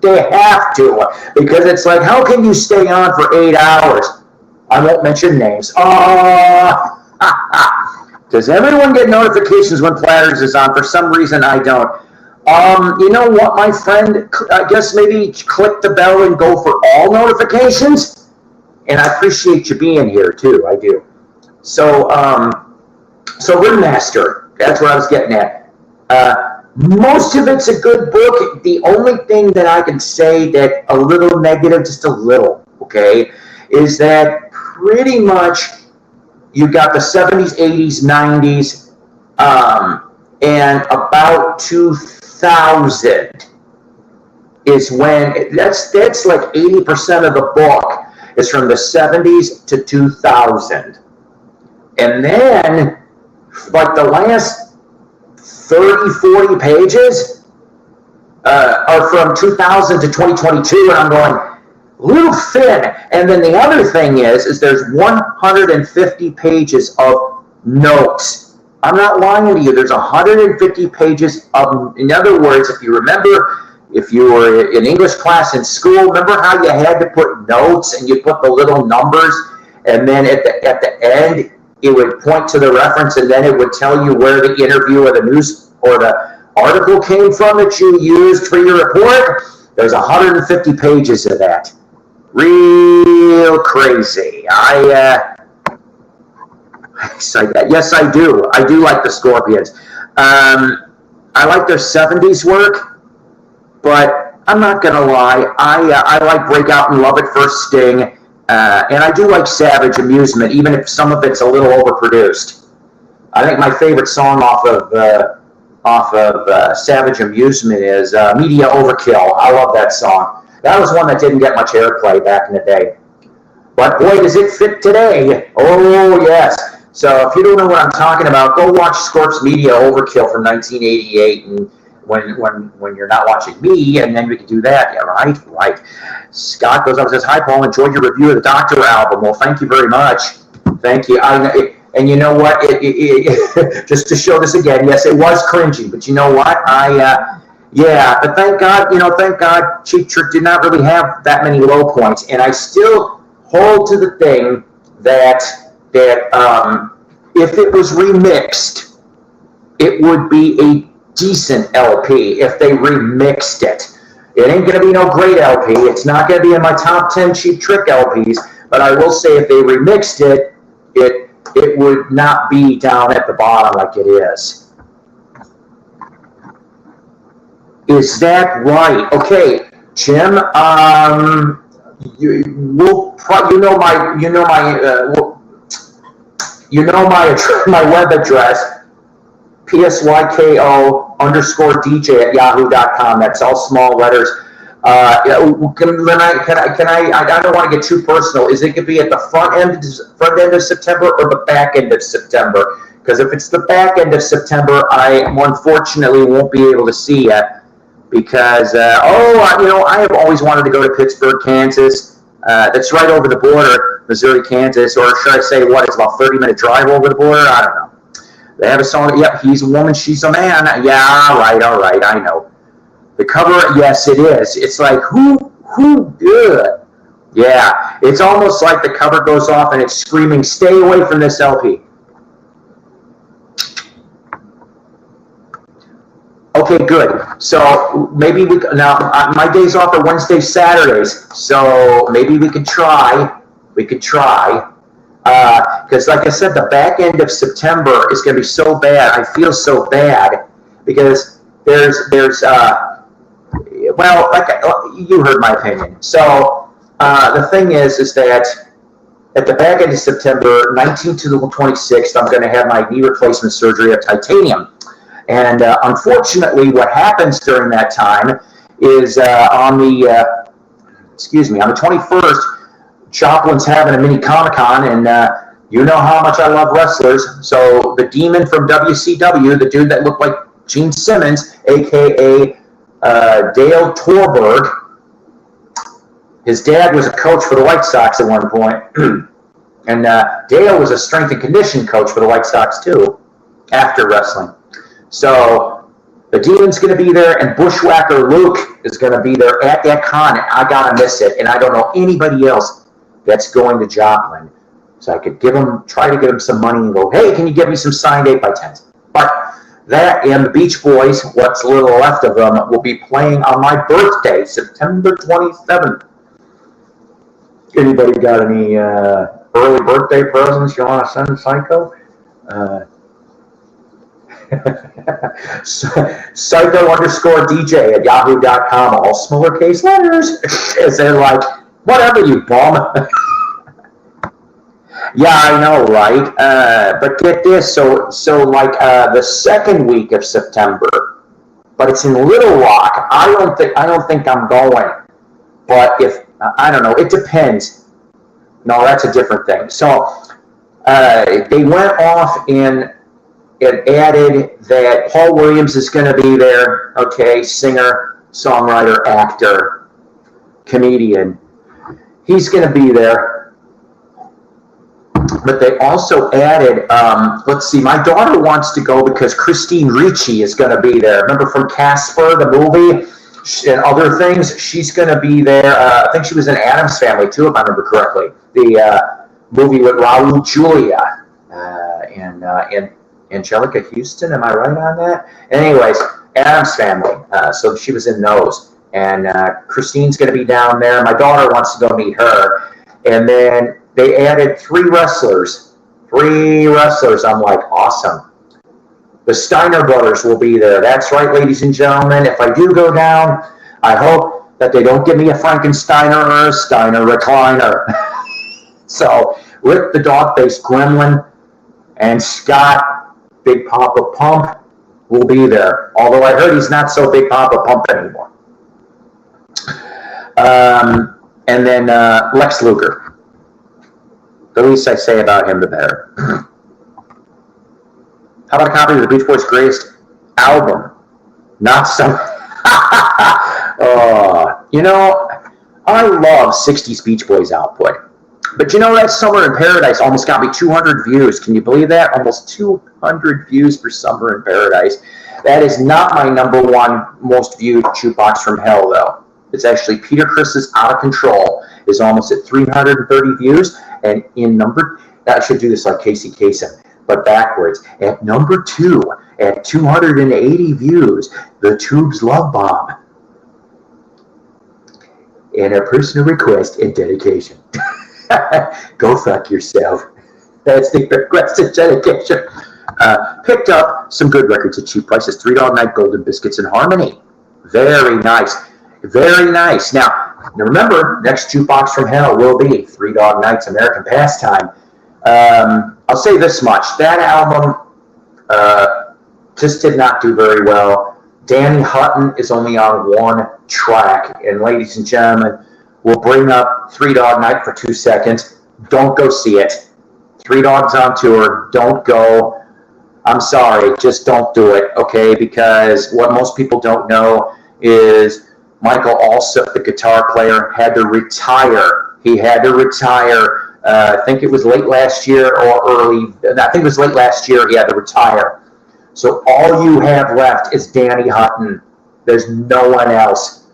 Speaker 1: They have to, because it's like, how can you stay on for 8 hours? I won't mention names. Does everyone get notifications when Platters is on? For some reason, I don't. You know what, my friend? I guess maybe click the bell and go for all notifications. And I appreciate you being here too. I do. So Ringmaster. That's what I was getting at. Most of it's a good book. The only thing that I can say that a little negative, just a little, okay, is that pretty much you got the 70s, 80s, 90s, and about 2000 is when, that's like 80% of the book is from the 70s to 2000. And then, like the last 30, 40 pages are from 2000 to 2022, and I'm going, a little thin. And then the other thing is there's 150 pages of notes. I'm not lying to you. There's 150 pages of, in other words, if you remember, if you were in English class in school, remember how you had to put notes and you put the little numbers, and then at the end, it would point to the reference, and then it would tell you where the interview or the news or the article came from that you used for your report. There's 150 pages of that. Real crazy. Yes, I do. I do like the Scorpions. I like their 70s work, but I'm not going to lie. I like Breakout and Love at First Sting. And I do like Savage Amusement, even if some of it's a little overproduced. I think my favorite song off of Savage Amusement is Media Overkill. I love that song. That was one that didn't get much airplay back in the day. But boy, does it fit today. Oh, yes. So if you don't know what I'm talking about, go watch Scorp's Media Overkill from 1988, and when you're not watching me, and then we can do that. Yeah, right. Scott goes up and says, "Hi, Paul. Enjoyed your review of the Doctor album." Well, thank you very much. Thank you. And you know what? Just to show this again, yes, it was cringy, but you know what? But thank God, Cheap Trick did not really have that many low points, and I still hold to the thing that if it was remixed, it would be a decent LP if they remixed it. It ain't going to be no great LP. It's not going to be in my top 10 Cheap Trick LPs, but I will say if they remixed it, it would not be down at the bottom like it is. Is that right? Okay, Jim, my web address, psyko_DJ@yahoo.com. That's all small letters. I don't want to get too personal. Is it going to be at the front end of September or the back end of September? Because if it's the back end of September, I unfortunately won't be able to see you. Because I have always wanted to go to Pittsburgh, Kansas. That's right over the border, Missouri, Kansas, or should I say what? It's about a 30-minute drive over the border. I don't know. They have a song. Yep, he's a woman, she's a man. Yeah, right, all right, I know. The cover, yes, it is. It's like, who good? Yeah, it's almost like the cover goes off and it's screaming, stay away from this LP. Okay, good. So maybe my days off are Wednesdays, Saturdays. So maybe we could try. Because like I said, the back end of September is going to be so bad. I feel so bad because well, like you heard my opinion. So the thing is that at the back end of September 19th to the 26th, I'm going to have my knee replacement surgery of titanium. And unfortunately, what happens during that time is on the 21st, Choplin's having a mini Comic-Con, and you know how much I love wrestlers. So the Demon from WCW, the dude that looked like Gene Simmons, a.k.a. Dale Torberg, his dad was a coach for the White Sox at one point. And Dale was a strength and conditioning coach for the White Sox, too, after wrestling. So the Demon's going to be there, and Bushwhacker Luke is going to be there at that con, and I got to miss it. And I don't know anybody else that's going to Joplin. So I could try to give him some money and go, hey, can you give me some signed 8x10s? But that and the Beach Boys, what's little left of them, will be playing on my birthday, September 27th. Anybody got any early birthday presents you want to send Psyko? Psycho_DJ@yahoo.com, all lowercase letters. Is they're like, whatever, you bum. Yeah, I know, right? But get this, so like the second week of September, but it's in Little Rock. I don't think I'm going. But if I don't know, it depends. No, that's a different thing. So they went off and added that Paul Williams is going to be there. Okay, singer, songwriter, actor, comedian. He's going to be there. But they also added, let's see, my daughter wants to go because Christine Ricci is going to be there. Remember from Casper, the movie, and other things? She's going to be there. I think she was in Addams Family, too, if I remember correctly. The movie with Raul Julia and Angelica Houston. Am I right on that? Anyways, Addams Family. So she was in those. And Christine's going to be down there. My daughter wants to go meet her. And then they added 3 wrestlers. 3 wrestlers. I'm like, awesome. The Steiner brothers will be there. That's right, ladies and gentlemen. If I do go down, I hope that they don't give me a Frankensteiner or a Steiner recliner. So, Rick the Dog-Faced Gremlin and Scott Big Papa Pump will be there. Although I heard he's not so Big Papa Pump anymore. And then Lex Luger. The least I say about him, the better. How about a copy of the Beach Boys' greatest album? Not some. You know, I love 60s Beach Boys output. But you know, that Summer in Paradise almost got me 200 views. Can you believe that? Almost 200 views for Summer in Paradise. That is not my #1 most viewed Jukebox from Hell, though. It's actually Peter Criss's Out of Control is almost at 330 views. And I should do this like Casey Kasem, but backwards. At number 2, at 280 views, The Tube's Love Bomb. And a personal request and dedication. Go fuck yourself. That's the request and dedication. Picked up some good records at cheap prices. 3 Dog Night, Golden Biscuits, and Harmony. Very nice. Very nice. Now remember, next Jukebox from Hell will be 3 Dog Nights, American Pastime. I'll say this much. That album just did not do very well. Danny Hutton is only on 1 track. And ladies and gentlemen, we'll bring up 3 Dog Night for 2 seconds. Don't go see it. 3 Dogs on tour. Don't go. I'm sorry. Just don't do it, okay? Because what most people don't know is Michael Alsop, the guitar player, had to retire. He had to retire. I think it was late last year or early. I think it was late last year he had to retire. So all you have left is Danny Hutton. There's no one else.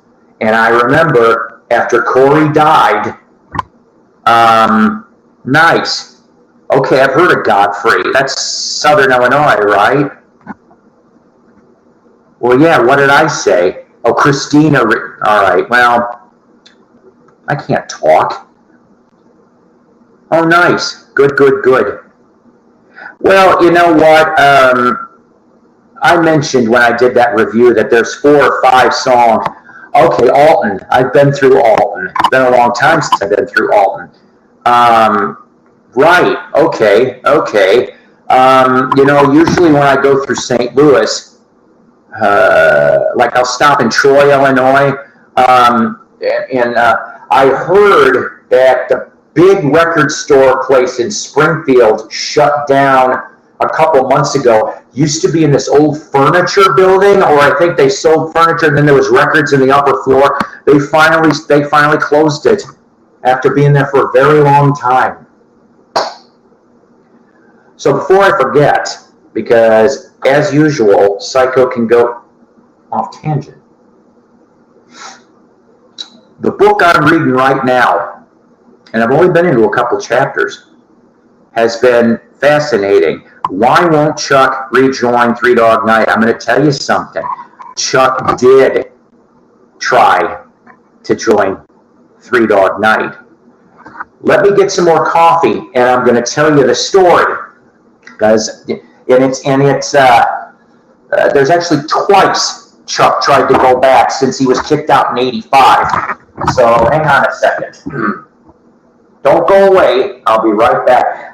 Speaker 1: And I remember after Corey died, nice. Okay, I've heard of Godfrey. That's Southern Illinois, right? Well, yeah, what did I say? Oh, Christina. All right, well, I can't talk. Oh, nice. Good. Well, you know what? I mentioned when I did that review that there's 4 or 5 songs. Okay, Alton. I've been through Alton. It's been a long time since I've been through Alton. Right. Okay. Usually when I go through St. Louis, like I'll stop in Troy, Illinois, and I heard that the big record store place in Springfield shut down a couple months ago. Used to be in this old furniture building, or I think they sold furniture and then there was records in the upper floor. They finally closed it after being there for a very long time. So before I forget, because as usual, Psycho can go off tangent. The book I'm reading right now, and I've only been into a couple chapters, has been fascinating. Why won't Chuck rejoin Three Dog Night? I'm going to tell you something. Chuck did try to join Three Dog Night. Let me get some more coffee, and I'm going to tell you the story. Because there's actually twice Chuck tried to go back since he was kicked out in '85. So hang on a second. Don't go away. I'll be right back.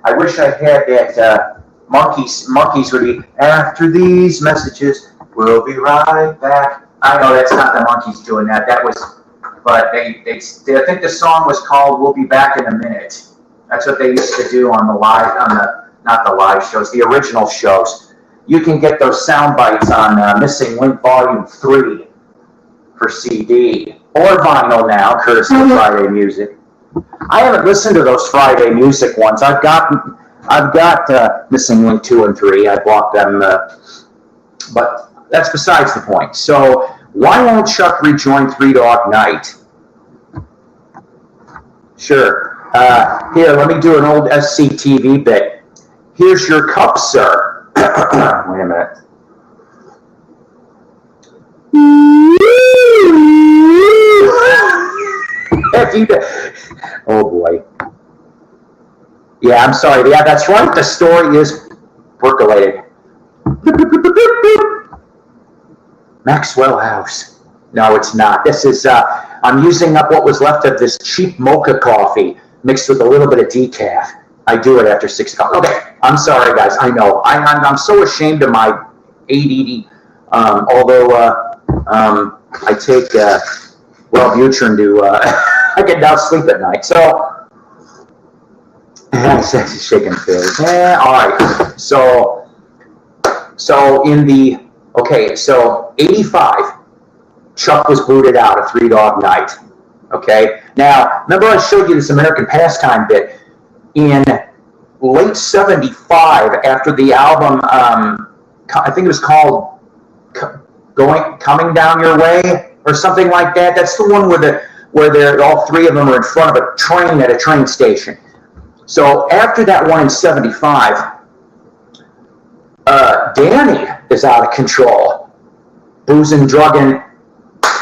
Speaker 1: I wish I had that monkeys would be, after these messages, we'll be right back. I know that's not the Monkees doing that. That was, but they I think the song was called "We'll Be Back in a Minute." That's what they used to do on the live, not the live shows, the original shows. You can get those sound bites on Missing Link Volume 3 for CD or vinyl now, courtesy of Friday Music. I haven't listened to those Friday Music ones. I've got Missing Link 2 and 3. I bought them, but that's besides the point. So why won't Chuck rejoin Three Dog Night? Sure. Here, let me do an old SCTV bit. Here's your cup, sir. Wait a minute. Oh boy. Yeah, I'm sorry. Yeah, that's right. The story is percolated. Maxwell House. No, it's not. This is, I'm using up what was left of this cheap mocha coffee mixed with a little bit of decaf. I do it after 6 o'clock. Okay, I'm sorry, guys. I know. I'm so ashamed of my ADD. Although I take Wellbutrin to, I can now sleep at night. So, shaking face. Yeah, all right. So in the, okay, so 85, Chuck was booted out of Three Dog Night. Okay. Now, remember I showed you this American Pastime bit? In late 75, after the album, I think it was called Coming Down Your Way or something like that. That's the one where all 3 of them are in front of a train at a train station. So after that one in 75, Danny is out of control. Boozing, drugging.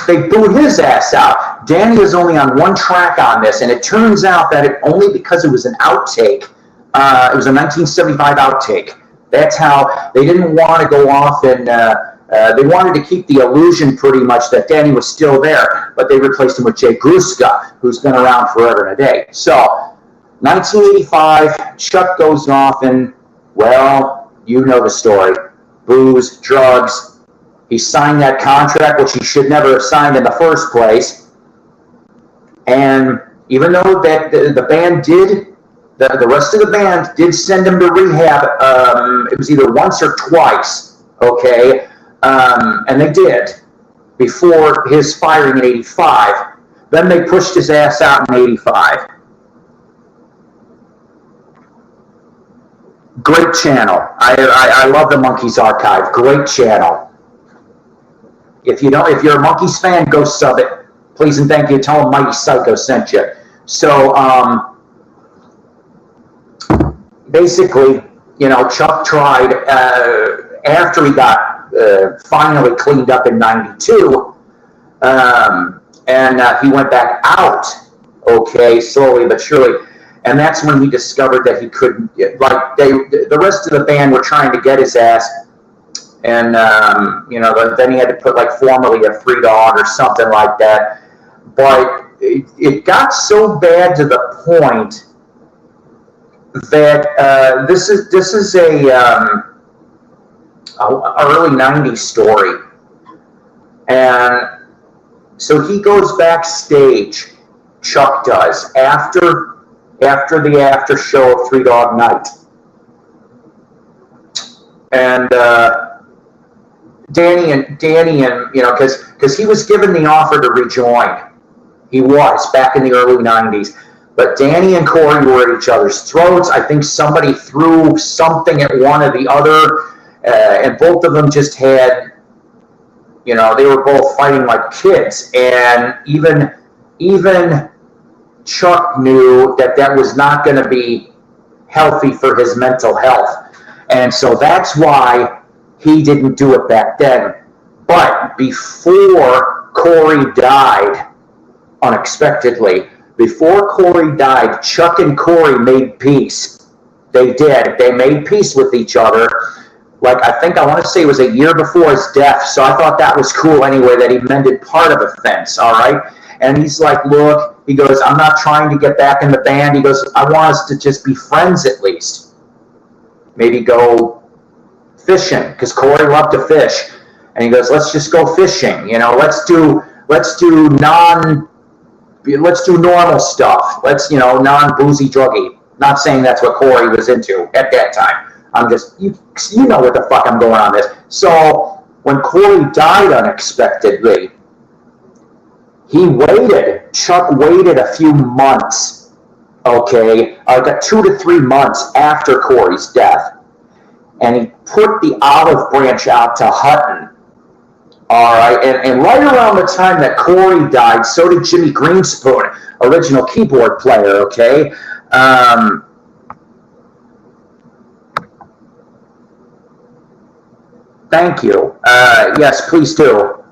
Speaker 1: They booed his ass out. Danny is only on 1 track on this, and it turns out that only because it was an outtake. It was a 1975 outtake. That's how they didn't want to go off, and they wanted to keep the illusion pretty much that Danny was still there, but they replaced him with Jay Gruska, who's been around forever and a day. So, 1985, Chuck goes off, and, well, you know the story. Booze, drugs. He signed that contract, which he should never have signed in the first place. And even though that the band did, the rest of the band did send him to rehab, it was either once or twice, okay? And they did, before his firing in 85. Then they pushed his ass out in 85. Great channel. I love the Monkees Archive. Great channel. If you're a Monkees fan, go sub it. Please and thank you. Tell them Mighty Psycho sent you. So, basically, Chuck tried, after he got finally cleaned up in 92, and he went back out, okay, slowly but surely. And that's when he discovered that he couldn't, the rest of the band were trying to get his ass And, then he had to put like formerly a free dog or something like that. But it got so bad to the point that this is a early 90s story. And so he goes backstage, Chuck does, after the after show of Three Dog Night. And Danny and because he was given the offer to rejoin. He was back in the early 90s. But Danny and Corey were at each other's throats. I think somebody threw something at one or the other, and both of them just had, they were both fighting like kids. And even Chuck knew that was not going to be healthy for his mental health. And so that's why he didn't do it back then. But before Corey died, unexpectedly, before Corey died, Chuck and Corey made peace. They did. They made peace with each other. Like, I want to say it was a year before his death, so I thought that was cool anyway, that he mended part of the fence, all right? And he's like, look, he goes, I'm not trying to get back in the band. He goes, I want us to just be friends at least. Maybe go fishing, because Corey loved to fish. And he goes, let's just go fishing. Let's do normal stuff. Let's, non-boozy druggy. Not saying that's what Corey was into at that time. I'm just, you know what the fuck I'm going on this. So when Corey died unexpectedly, Chuck waited a few months, okay, like 2 to 3 months after Corey's death. And he put the olive branch out to Hutton. All right, and right around the time that Corey died, so did Jimmy Greenspoon, original keyboard player, okay? Thank you. Yes, please do.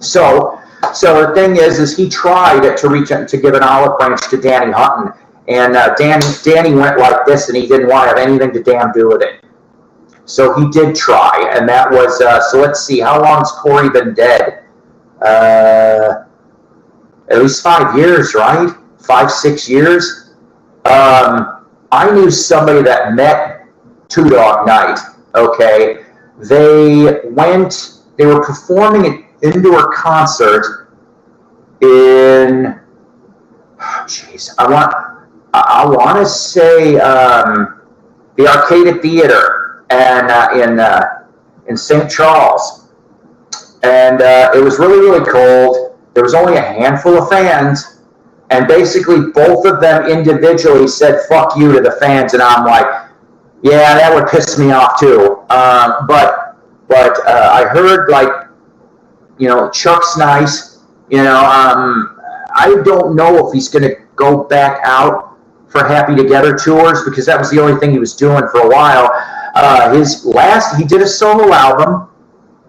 Speaker 1: So the thing is he tried to reach out to give an olive branch to Danny Hutton, and Danny went like this, and he didn't want to have anything to damn do with it. So he did try, and that was, so let's see, how long's Corey been dead? At least 5 years, right? 5-6 years? I knew somebody that met Two Dog Night, okay? They were performing an indoor concert in, I want to say the Arcade Theater. And in St. Charles, and it was really, really cold. There was only a handful of fans, and basically both of them individually said "fuck you" to the fans, and I'm like, yeah, that would piss me off too. But I heard, like, Chuck's nice. I don't know if he's gonna go back out for Happy Together tours, because that was the only thing he was doing for a while. He did a solo album,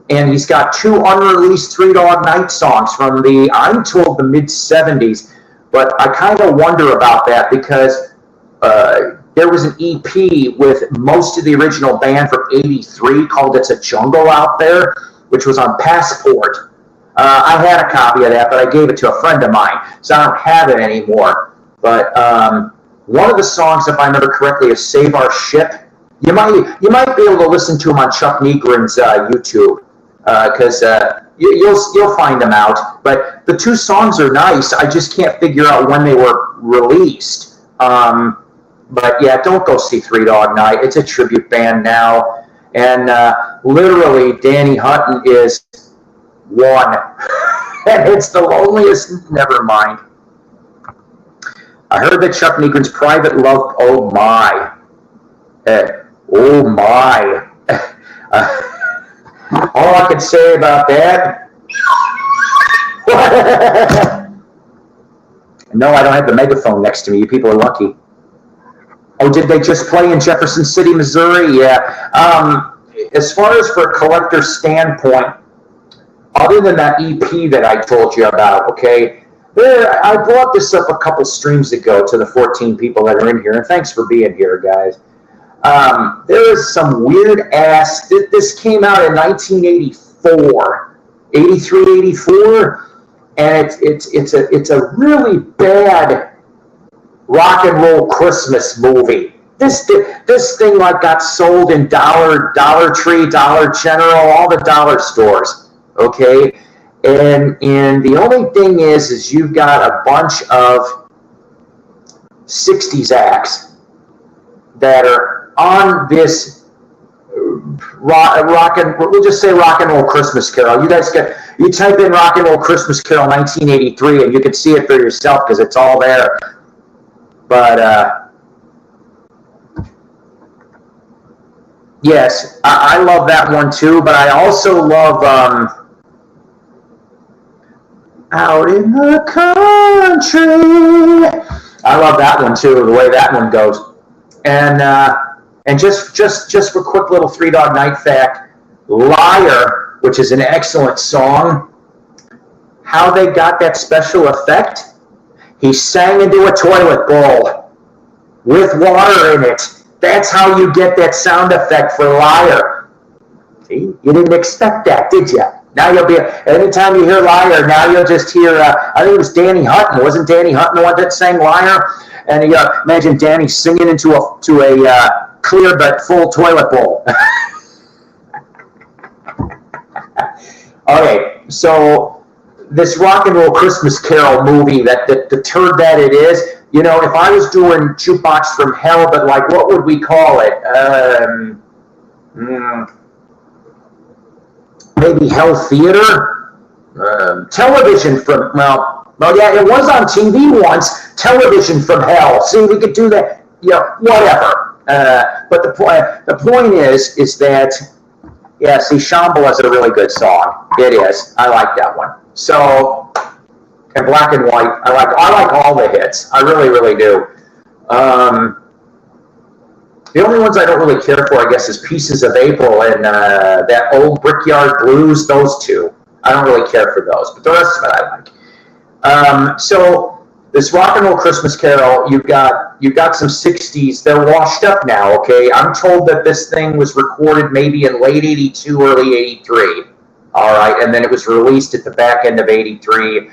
Speaker 1: and he's got 2 unreleased Three Dog Night songs from I'm told the mid-70s, but I kind of wonder about that, because there was an EP with most of the original band from '83 called It's a Jungle Out There, which was on Passport. I had a copy of that, but I gave it to a friend of mine, so I don't have it anymore. But one of the songs, if I remember correctly, is Save Our Ship. You might be able to listen to him on Chuck Negrin's YouTube, because you'll find them out. But the 2 songs are nice. I just can't figure out when they were released. But yeah, don't go see Three Dog Night. It's a tribute band now, and literally Danny Hutton is one, and it's the loneliest. Never mind. I heard that Chuck Negrin's private love. Oh my. Oh my. All I can say about that. No, I don't have the megaphone next to me. You people are lucky. Oh, did they just play in Jefferson City, Missouri? Yeah. As far as for a collector's standpoint, other than that EP that I told you about, okay, I brought this up a couple streams ago to the 14 people that are in here, and thanks for being here, guys. There is some weird ass. This came out in 1984, 83, 84, and it's a really bad rock and roll Christmas movie. This thing like got sold in Dollar Tree, Dollar General, all the dollar stores. Okay, and the only thing is you've got a bunch of 60s acts that are on this we'll just say rock and roll Christmas Carol. You type in rock and roll Christmas Carol 1983 and you can see it for yourself because it's all there. But yes, I love that one too, but I also love Out in the Country. I love that one too, the way that one goes. And just for a quick little Three Dog Night fact, Liar, which is an excellent song, how they got that special effect, he sang into a toilet bowl with water in it. That's how you get that sound effect for Liar. See, you didn't expect that, did you? Now you'll be, anytime you hear Liar, now you'll just hear, I think it was Danny Hutton. Wasn't Danny Hutton the one that sang Liar? And imagine Danny singing into a clear but full toilet bowl. Okay, so this rock and roll Christmas Carol movie, the turd that it is, you know, if I was doing Jukebox from Hell, but like, what would we call it? Maybe Hell Theater? Television from, well, yeah, it was on TV once. Television from Hell. See, we could do that. Yeah, whatever. But the point is that, yeah, see, Shambhala is a really good song. It is. I like that one. So, and Black and White, I like all the hits. I really, really do. The only ones I don't really care for, I guess, is Pieces of April and that Old Brickyard Blues. Those two, I don't really care for those, but the rest of it I like. So this rock and roll Christmas Carol, you've got some 60s. They're washed up now. Okay, I'm told that this thing was recorded maybe in late 82, early 83. All right, and then it was released at the back end of 83,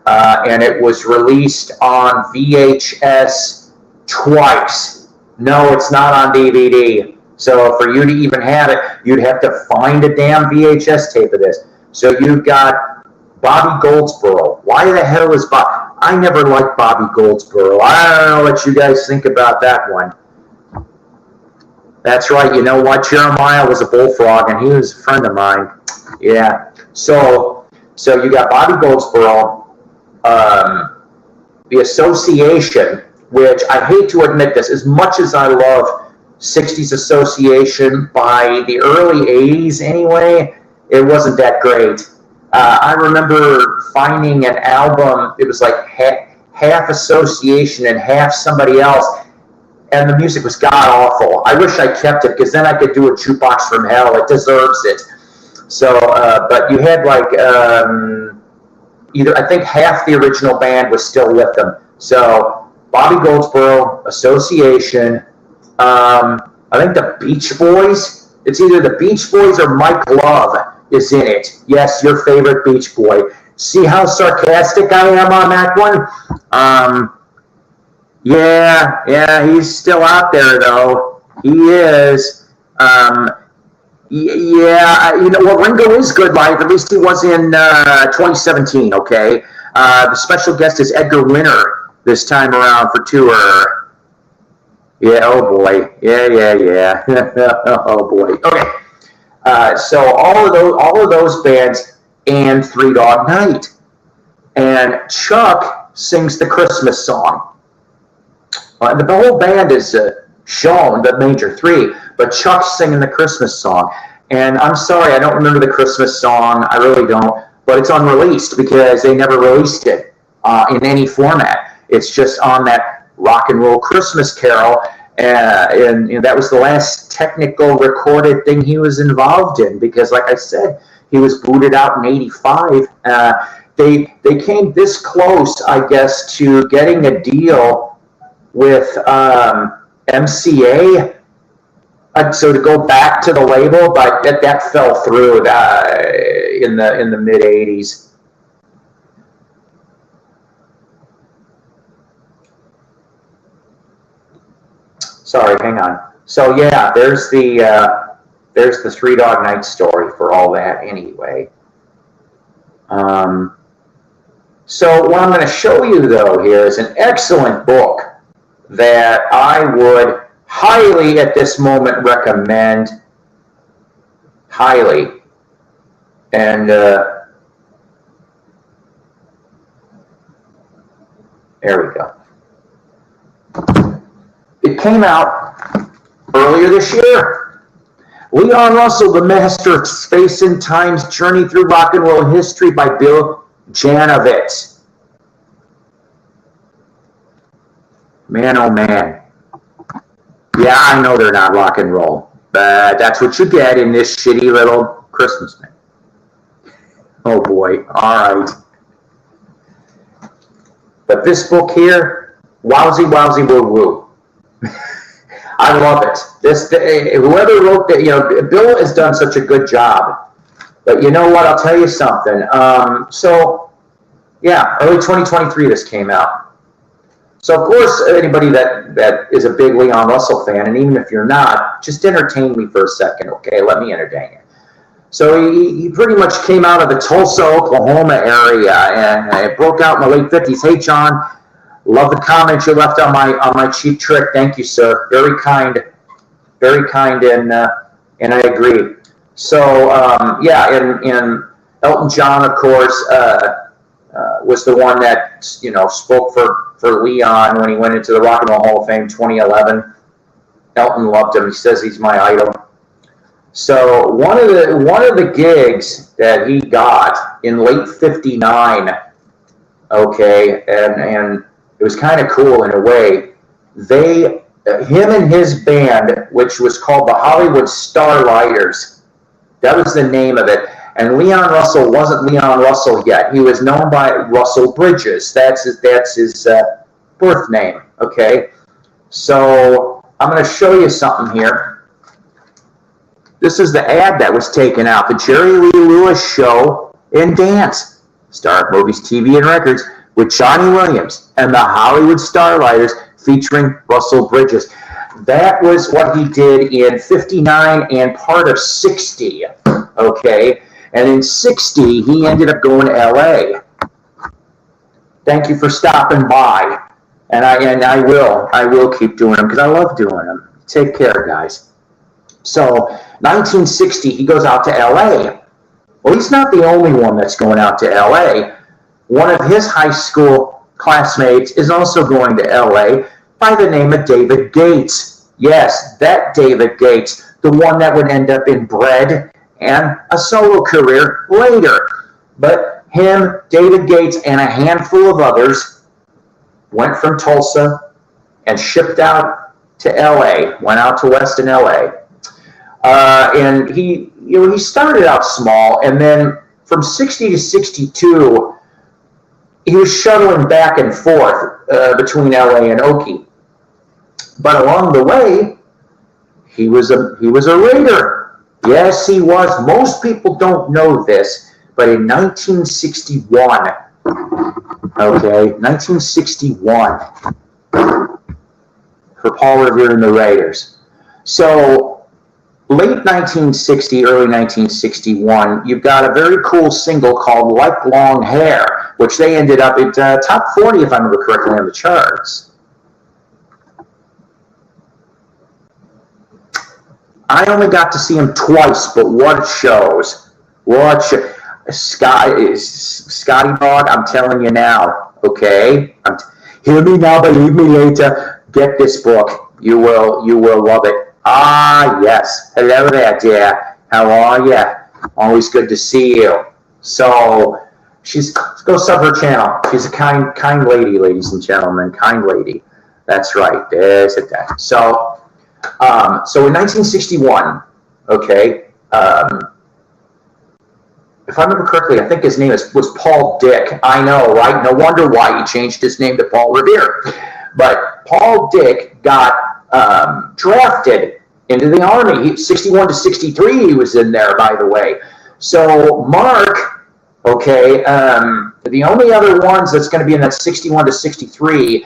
Speaker 1: and it was released on VHS twice. No, it's not on DVD. So for you to even have it, you'd have to find a damn VHS tape of this. So you've got Bobby Goldsboro. Why the hell is Bob? I never liked Bobby Goldsboro. I don't know what you guys think about that one. That's right. You know what? Jeremiah was a bullfrog, and he was a friend of mine. Yeah. So you got Bobby Goldsboro, the Association, which I hate to admit this, as much as I love 60s Association, by the early 80s anyway, it wasn't that great. I remember finding an album, it was like half Association and half somebody else, and the music was god-awful. I wish I kept it, because then I could do a Jukebox from Hell. It deserves it. So, but you had like, either, I think half the original band was still with them. So, Bobby Goldsboro, Association, I think the Beach Boys, it's either the Beach Boys or Mike Love is in it. Yes, your favorite Beach Boy. See how sarcastic I am on that one? Yeah, he's still out there though. He is. Yeah, you know, well, Ringo is good live. At least he was in 2017, okay? The special guest is Edgar Winter this time around for tour. Yeah, oh boy. Yeah. Oh boy. Okay. So all of those bands and Three Dog Night. And Chuck sings the Christmas song. The whole band is shown, the major three, but Chuck's singing the Christmas song. And I'm sorry, I don't remember the Christmas song. I really don't. But it's unreleased because they never released it in any format. It's just on that rock and roll Christmas Carol. And you know, that was the last technical recorded thing he was involved in because, like I said, he was booted out in 85. They came this close, I guess, to getting a deal with MCA, So to go back to the label, but that fell through in the mid '80s. Sorry, hang on. So yeah, there's the Three Dog Night story for all that anyway. So what I'm going to show you though here is an excellent book that I would highly at this moment recommend. Highly. And there we go. It came out earlier this year. Leon Russell, The Master of Space and Time's Journey Through Rock and Roll History by Bill Janovitz. Man, oh man. Yeah, I know they're not rock and roll, but that's what you get in this shitty little Christmas thing. Oh boy, all right. But this book here, wowsy, wowsy, woo, woo. I love it. Whoever wrote that, Bill has done such a good job. But you know what? I'll tell you something. So, yeah, early 2023 this came out. So, of course, anybody that is a big Leon Russell fan, and even if you're not, just entertain me for a second, okay? Let me entertain you. So he pretty much came out of the Tulsa, Oklahoma area, and it broke out in the late 50s. Hey, John, love the comment you left on my Cheap Trick. Thank you, sir. Very kind, and I agree. So, yeah, and Elton John, of course, was the one that, spoke for Leon when he went into the Rock and Roll Hall of Fame 2011. Elton loved him. He says he's my idol. So one of the gigs that he got in late '59, okay, and it was kind of cool in a way. Him and his band, which was called the Hollywood Starlighters, that was the name of it. And Leon Russell wasn't Leon Russell yet. He was known by Russell Bridges. That's his birth name, okay? So I'm going to show you something here. This is the ad that was taken out. The Jerry Lee Lewis Show and Dance. Star Movies, TV, and Records with Johnny Williams and the Hollywood Starlighters featuring Russell Bridges. That was what he did in '59 and part of '60, okay? And in '60, he ended up going to L.A. Thank you for stopping by. And I will keep doing them because I love doing them. Take care, guys. So 1960, he goes out to L.A. Well, he's not the only one that's going out to L.A. One of his high school classmates is also going to L.A. by the name of David Gates. Yes, that David Gates, the one that would end up in Bread and a solo career later. But him, David Gates, and a handful of others went from Tulsa and shipped out to L.A., went out to Weston, L.A., and he started out small, and then from '60 to '62, he was shuttling back and forth between LA and Okie. But along the way, he was a Raider. Yes, he was. Most people don't know this, but in 1961, okay, 1961, for Paul Revere and the Raiders. So late 1960, early 1961, you've got a very cool single called Like Long Hair, which they ended up at top 40, if I remember correctly, on the charts. I only got to see him twice, but what shows. Scotty Dog, I'm telling you now, okay? Hear me now, believe me later. Get this book. You will love it. Ah, yes. Hello there, dear. How are you? Always good to see you. So, go sub her channel. She's a kind lady, ladies and gentlemen. Kind lady. That's right. There's it. So in 1961, okay, if I remember correctly, I think his name was Paul Dick. I know, right? No wonder why he changed his name to Paul Revere. But Paul Dick got drafted into the Army. 61 to 63, he was in there, by the way. So Mark, okay, the only other ones that's going to be in that 61 to 63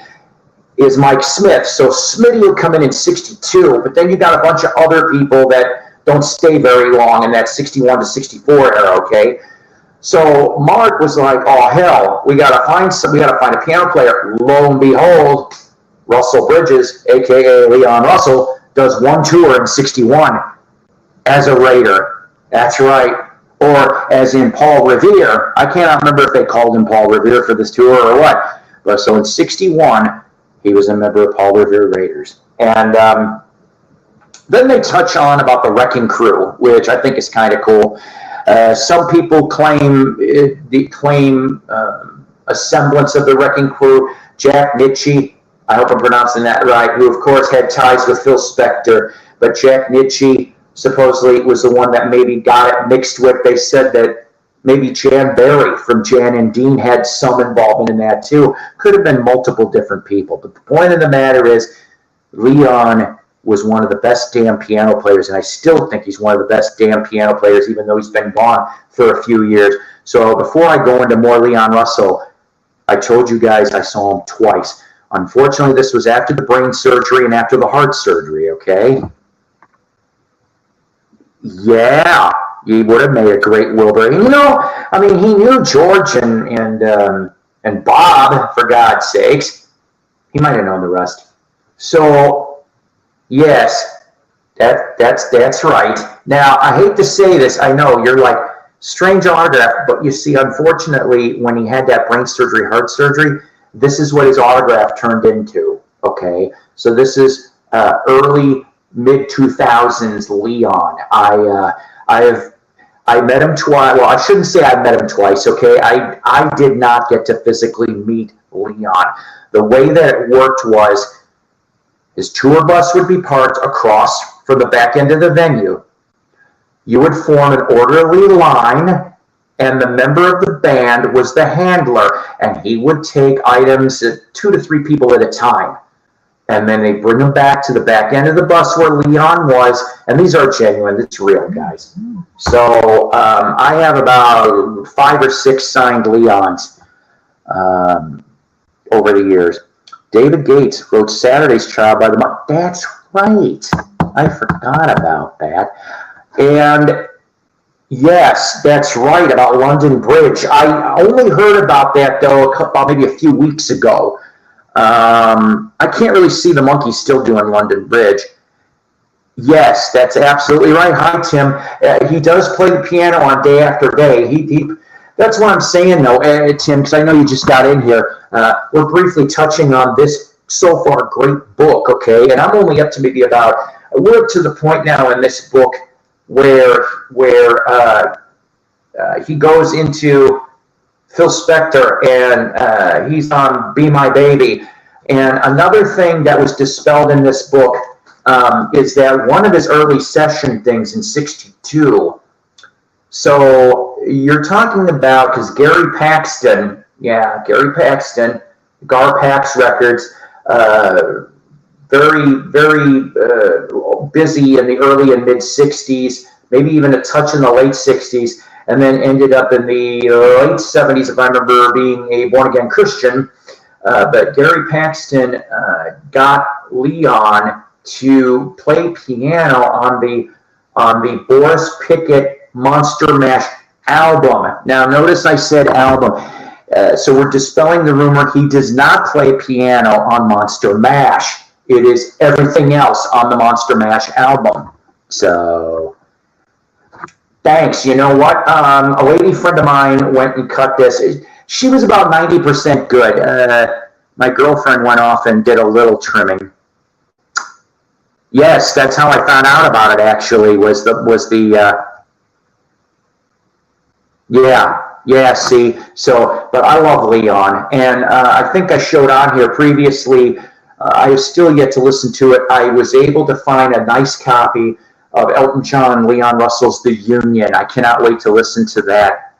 Speaker 1: is Mike Smith. So Smitty would come in 62, but then you got a bunch of other people that don't stay very long in that 61 to 64 era, okay? So Mark was like, oh, hell, we got to find a piano player. Lo and behold, Russell Bridges, a.k.a. Leon Russell, does one tour in 61 as a Raider. That's right. Or as in Paul Revere. I cannot remember if they called him Paul Revere for this tour or what. But so in 61, he was a member of Paul Revere Raiders. And then they touch on about the Wrecking Crew, which I think is kind of cool. Some people claim a semblance of the Wrecking Crew. Jack Nitzsche, I hope I'm pronouncing that right, who of course had ties with Phil Spector, but Jack Nitzsche supposedly was the one that maybe got it mixed with. They said that maybe Jan Barry from Jan and Dean had some involvement in that too. Could have been multiple different people, but the point of the matter is Leon was one of the best damn piano players, and I still think he's one of the best damn piano players, even though he's been gone for a few years. So before I go into more Leon Russell, I told you guys I saw him twice. Unfortunately, this was after the brain surgery and after the heart surgery, okay? Yeah, he would have made a great Wilbur. You know, I mean, he knew George and Bob, for God's sakes. He might have known the rest. So, yes, that's right. Now, I hate to say this. I know you're like, strange autograph, but you see, unfortunately, when he had that brain surgery, heart surgery, this is what his autograph turned into, okay? So this is early, mid-2000s Leon. I met him twice. Well, I shouldn't say I met him twice, okay? I did not get to physically meet Leon. The way that it worked was his tour bus would be parked across from the back end of the venue. You would form an orderly line, and the member of the band was the handler, and he would take items, 2 to 3 people at a time. And then they bring them back to the back end of the bus where Leon was, and these are genuine, it's real, guys. So I have about 5 or 6 signed Leons over the years. David Gates wrote Saturday's Child by the Month. That's right. I forgot about that. And yes, that's right, about London Bridge. I only heard about that, though, about maybe a few weeks ago. I can't really see the Monkees still doing London Bridge. Yes, that's absolutely right. Hi, Tim. He does play the piano on Day After Day. That's what I'm saying, though, Tim, because I know you just got in here. We're briefly touching on this so far great book, okay? And I'm only up to maybe we're up to the point now in this book where he goes into Phil Spector, and he's on Be My Baby. And another thing that was dispelled in this book is that one of his early session things in 62. So you're talking about, because Gary Paxton, Gar Pax Records, very, very busy in the early and mid 60s, maybe even a touch in the late 60s. And then ended up in the late 70s, if I remember, being a born-again Christian. But Gary Paxton got Leon to play piano on the Boris Pickett Monster Mash album. Now, notice I said album. So we're dispelling the rumor he does not play piano on Monster Mash. It is everything else on the Monster Mash album. So... thanks. You know what? A lady friend of mine went and cut this. She was about 90% good. My girlfriend went off and did a little trimming. Yes, that's how I found out about it. Actually, See, so, but I love Leon, and I think I showed on here previously. I have still yet to listen to it. I was able to find a nice copy of Elton John and Leon Russell's The Union. I cannot wait to listen to that.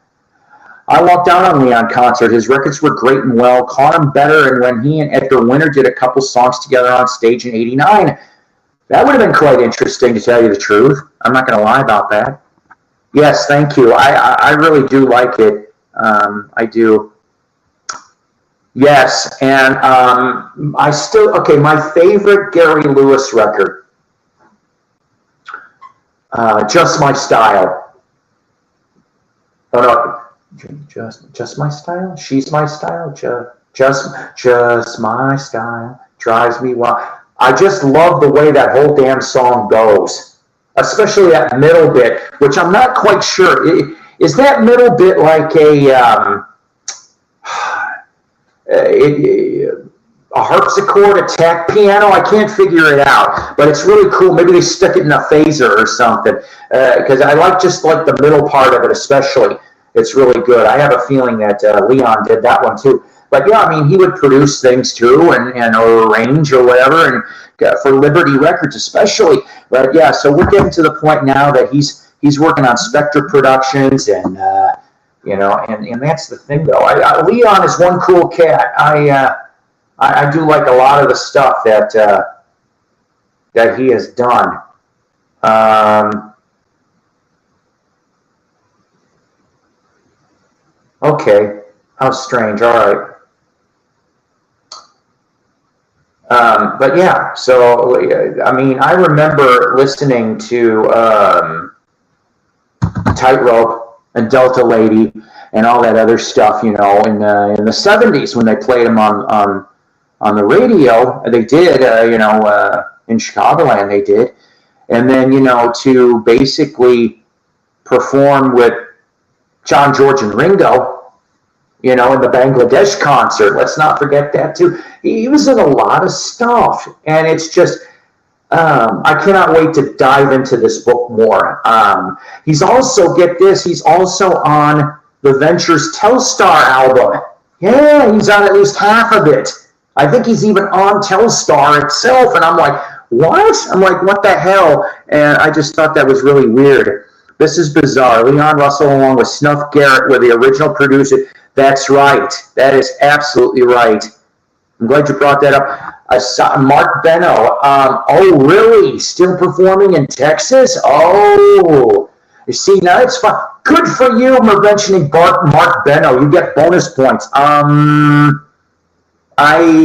Speaker 1: I walked out on Leon concert. His records were great and well. Caught him better, and when he and Edgar Winter did a couple songs together on stage in '89. That would have been quite interesting, to tell you the truth. I'm not going to lie about that. Yes, thank you. I really do like it. I do. Yes, and I still, okay, my favorite Gary Lewis record, Just My Style. Oh, no, just My Style? She's My Style? Just My Style drives me wild. I just love the way that whole damn song goes, especially that middle bit, which I'm not quite sure. Is that middle bit like a harpsichord, a tack piano? I can't figure it out, but it's really cool. Maybe they stuck it in a phaser or something, because I just like the middle part of it especially. It's really good. I have a feeling that Leon did that one too. But yeah, I mean, he would produce things too, and or arrange or whatever, and for Liberty Records especially. But yeah, so we're getting to the point now that he's working on Spectre Productions, and and that's the thing though. Leon is one cool cat. I do like a lot of the stuff that he has done. Okay, how strange. All right. But yeah, so I mean, I remember listening to Tightrope and Delta Lady and all that other stuff, in the 70s when they played them on the radio. They did, in Chicagoland they did, and then to basically perform with John, George, and Ringo. In the Bangladesh concert. Let's not forget that too. He was in a lot of stuff, and it's just, I cannot wait to dive into this book more. He's also, get this, he's also on the Ventures Telstar album. Yeah, he's on at least half of it. I think he's even on Telstar itself, and I'm like, what? I'm like, what the hell? And I just thought that was really weird. This is bizarre. Leon Russell along with Snuff Garrett were the original producer. That's right. That is absolutely right. I'm glad you brought that up. Mark Benno. Oh, really? Still performing in Texas? Oh, you see, now it's fun. Good for you for mentioning Mark Benno. You get bonus points. I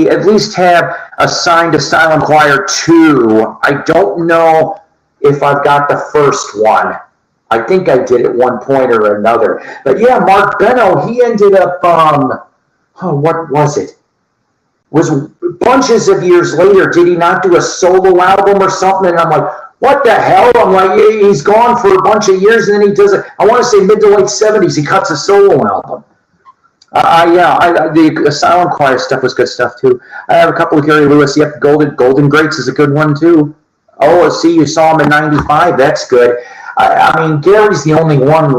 Speaker 1: at least have assigned Asylum Choir 2. I don't know if I've got the first one. I think I did at one point or another. But yeah, Mark Benno, he ended up, what was it? Was bunches of years later, did he not do a solo album or something? And I'm like, what the hell? I'm like, he's gone for a bunch of years, and then he does it. I want to say mid to late 70s, he cuts a solo album. The Asylum Choir stuff was good stuff too. I have a couple of Gary Lewis. Yep, Golden Greats is a good one too. Oh, see, you saw him in '95. That's good. I mean, Gary's the only one.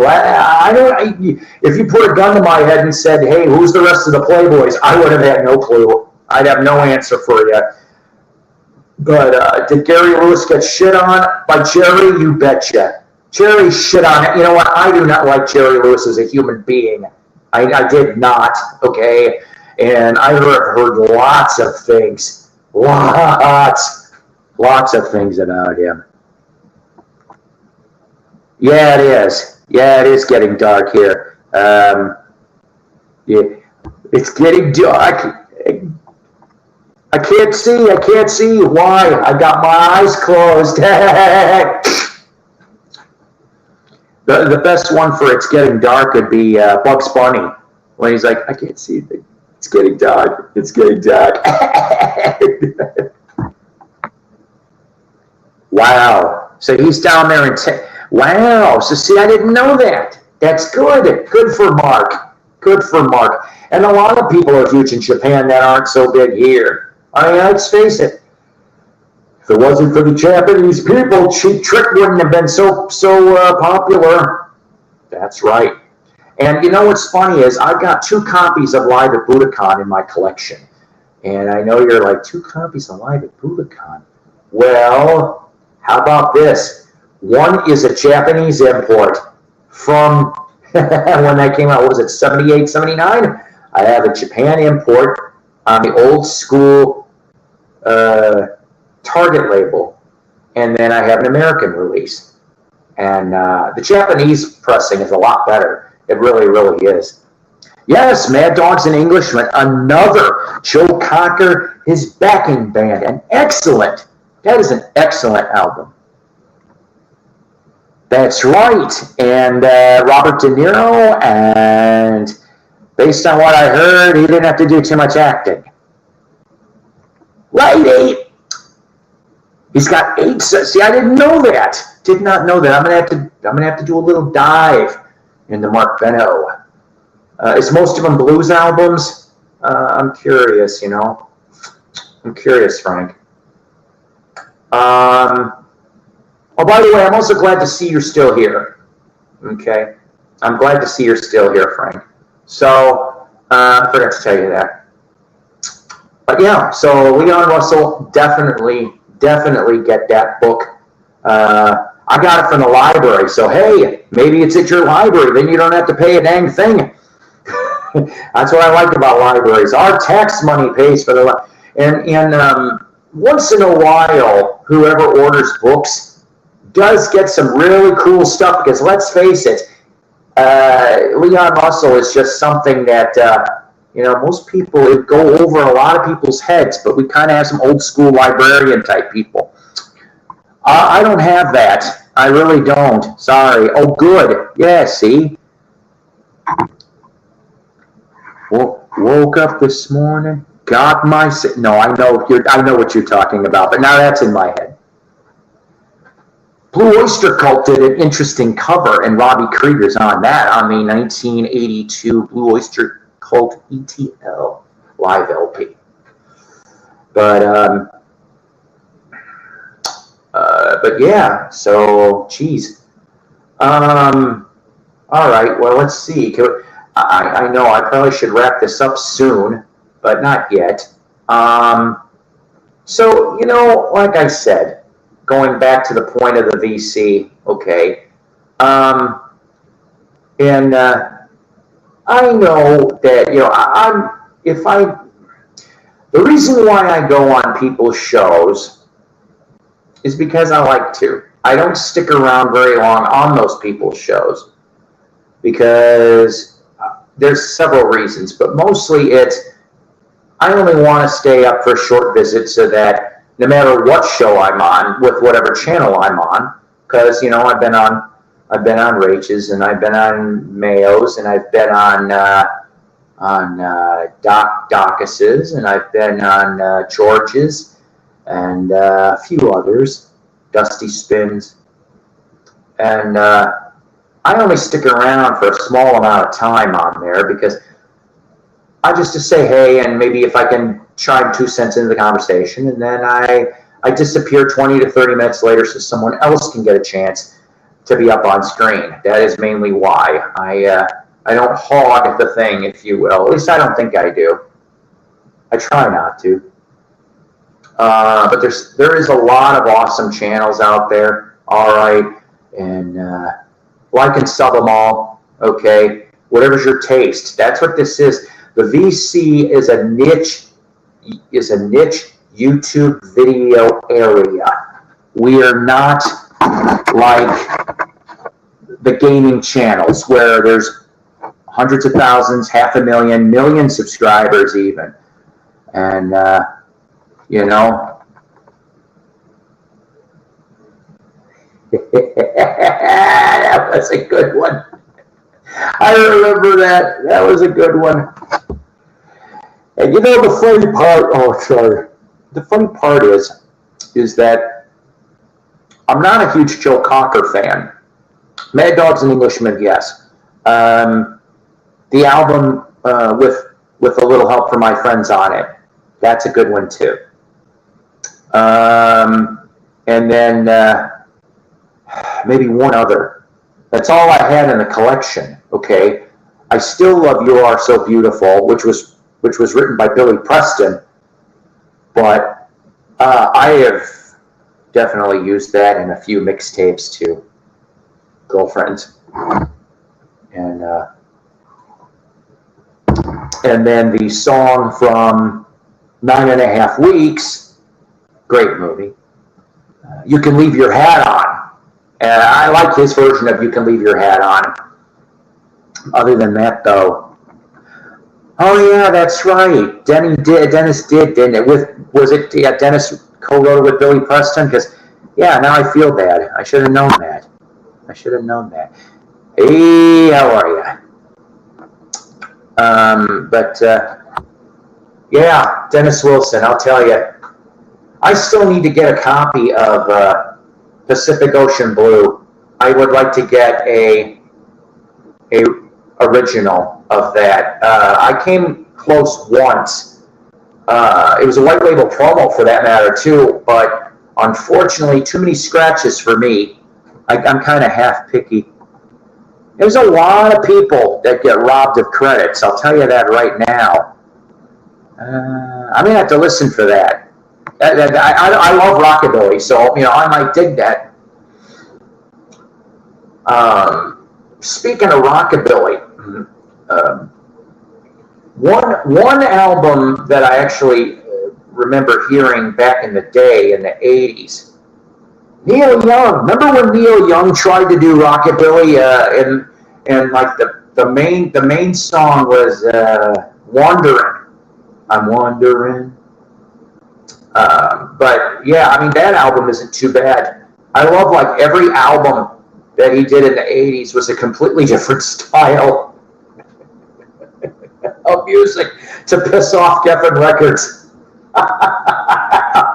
Speaker 1: If you put a gun to my head and said, "Hey, who's the rest of the Playboys?" I would have had no clue. I'd have no answer for you. But did Gary Lewis get shit on by Jerry? You betcha. Jerry shit on it. You know what? I do not like Jerry Lewis as a human being. I did not. Okay, and I heard lots of things. Lots of things about him. Yeah, it is. Yeah, it is getting dark here. Yeah, it's getting dark. I can't see. Why? I got my eyes closed. The best one for It's Getting Dark would be Bugs Bunny, when he's like, I can't see anything. It's getting dark. It's getting dark. Wow. So he's down there wow. So see, I didn't know that. That's good. Good for Mark. Good for Mark. And a lot of people are huge in Japan that aren't so big here. I mean, let's face it. If it wasn't for the Japanese people, Cheap Trick wouldn't have been so popular. That's right. And you know what's funny is I've got 2 copies of Live at Budokan in my collection. And I know you're like, 2 copies of Live at Budokan? Well, how about this? One is a Japanese import from when that came out. What was it, 78, 79? I have a Japan import on the old school Target label. and then I have an American release. And the Japanese pressing is a lot better. It really, really is. Yes, Mad Dogs and Englishmen, another Joe Cocker, his backing band, that is an excellent album. That's right, and Robert De Niro, and based on what I heard, he didn't have to do too much acting. Right, he's got 8. See, I didn't know that. Did not know that. I'm gonna have to do a little dive into Mark Beno. Is most of them blues albums? I'm curious, I'm curious, Frank. Oh, by the way, I'm also glad to see you're still here. Okay? I'm glad to see you're still here, Frank. So, I forgot to tell you that. But yeah, so Leon Russell, definitely get that book. I got it from the library, so hey, maybe it's at your library, then you don't have to pay a dang thing. That's what I like about libraries. Our tax money pays for the and once in a while, whoever orders books does get some really cool stuff, because let's face it, Leon Russell is just something that most people, it go over a lot of people's heads, but we kind of have some old school librarian type people. I don't have that. I really don't. Sorry. Oh, good. Yeah, see? Woke up this morning, got my... No, I know what you're talking about, but now that's in my head. Blue Oyster Cult did an interesting cover, and Robbie Krieger's on that, on the 1982 Blue Oyster Cult ETL live LP. But yeah, so, geez. All right, well, let's see. I know I probably should wrap this up soon, but not yet. So, like I said, going back to the point of the VC, okay. And I know that, the reason why I go on people's shows is because I like to. I don't stick around very long on those people's shows because there's several reasons, but mostly I only want to stay up for a short visit so that no matter what show I'm on, with whatever channel I'm on, because I've been on Rage's, and I've been on Mayo's, and I've been on Dacus's, and I've been on George's, and a few others, Dusty Spins, and I only stick around for a small amount of time on there because I just to say hey, and maybe if I can chime 2 cents into the conversation, and then I disappear 20 to 30 minutes later so someone else can get a chance to be up on screen. That is mainly why. I don't hog the thing, if you will. At least I don't think I do. I try not to. But there is a lot of awesome channels out there, all right, and like and sub them all, okay? Whatever's your taste. That's what this is. The VC is a niche YouTube video area. We are not like the gaming channels where there's hundreds of thousands, 500,000, million subscribers even. And, that was a good one. I remember that. That was a good one. And the funny part, the funny part is that I'm not a huge Joe Cocker fan. Mad Dogs and Englishmen, yes. The album with a little help from my friends on it, that's a good one too. And then maybe one other. That's all I had in the collection. Okay, I still love "You Are So Beautiful," which was written by Billy Preston, but I have definitely used that in a few mixtapes too. Girlfriends, and then the song from 9.5 Weeks, great movie. You Can Leave Your Hat On. And I like his version of You Can Leave Your Hat On. Other than that, though, oh yeah, that's right. Dennis did, didn't it? Dennis co-wrote it with Billy Preston? Because, yeah, now I feel bad. I should have known that. Hey, how are you? Yeah, Dennis Wilson, I'll tell you. I still need to get a copy of Pacific Ocean Blue. I would like to get a original of that. I came close once. It was a white label promo for that matter too, but unfortunately too many scratches for me. I'm kind of half picky. There's a lot of people that get robbed of credits. I'll tell you that right now. I'm gonna have to listen for that. I love rockabilly, so I might dig that. Speaking of rockabilly, one album that I actually remember hearing back in the day in the 80s. Neil Young. Remember when Neil Young tried to do rockabilly? And like the main song was "Wandering." I'm wandering. But yeah, I mean that album isn't too bad. I love like every album that he did in the 80s was a completely different style of music to piss off Geffen Records.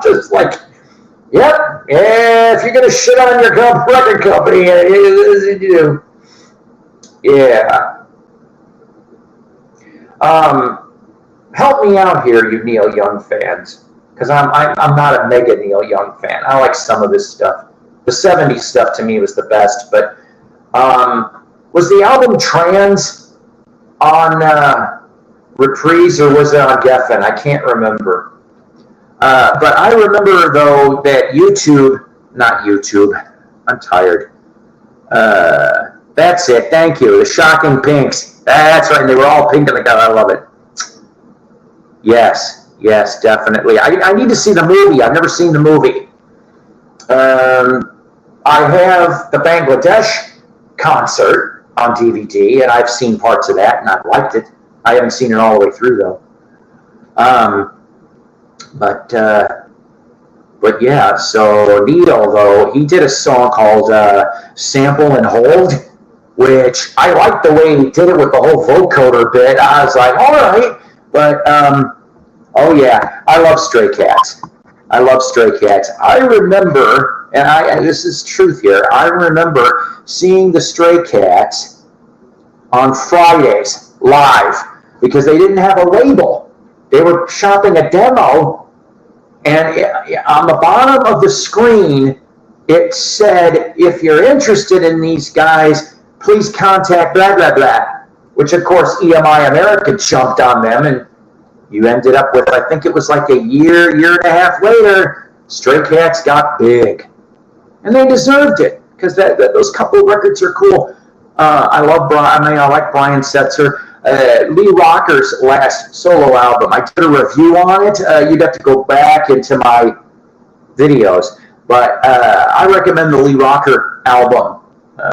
Speaker 1: Just like, yep, if you're going to shit on your record company, yeah. Help me out here, you Neil Young fans, because I'm not a mega Neil Young fan. I like some of his stuff. The 70s stuff to me was the best, but was the album Trans on Reprise or was it on Geffen? I can't remember. But I remember, though, that not YouTube, I'm tired. That's it, thank you, the Shocking Pinks. That's right, they were all pink in the color, I love it. Yes, definitely. I need to see the movie. I've never seen the movie. I have the Bangladesh concert on DVD, and I've seen parts of that, and I've liked it. I haven't seen it all the way through, though. But yeah, so Neil, though, he did a song called Sample and Hold, which I liked the way he did it with the whole vocoder bit. I was like, all right. But, oh yeah, I love Stray Cats. I remember, and this is truth here, I remember seeing the Stray Cats on Fridays live because they didn't have a label. They were shopping a demo, and on the bottom of the screen, it said, if you're interested in these guys, please contact blah, blah, blah. Which, of course, EMI America jumped on them, and you ended up with, I think it was like a year and a half later, Stray Cats got big. And they deserved it, because those couple of records are cool. I like Brian Setzer. Lee Rocker's last solo album, I did a review on it. You'd have to go back into my videos. But I recommend the Lee Rocker album,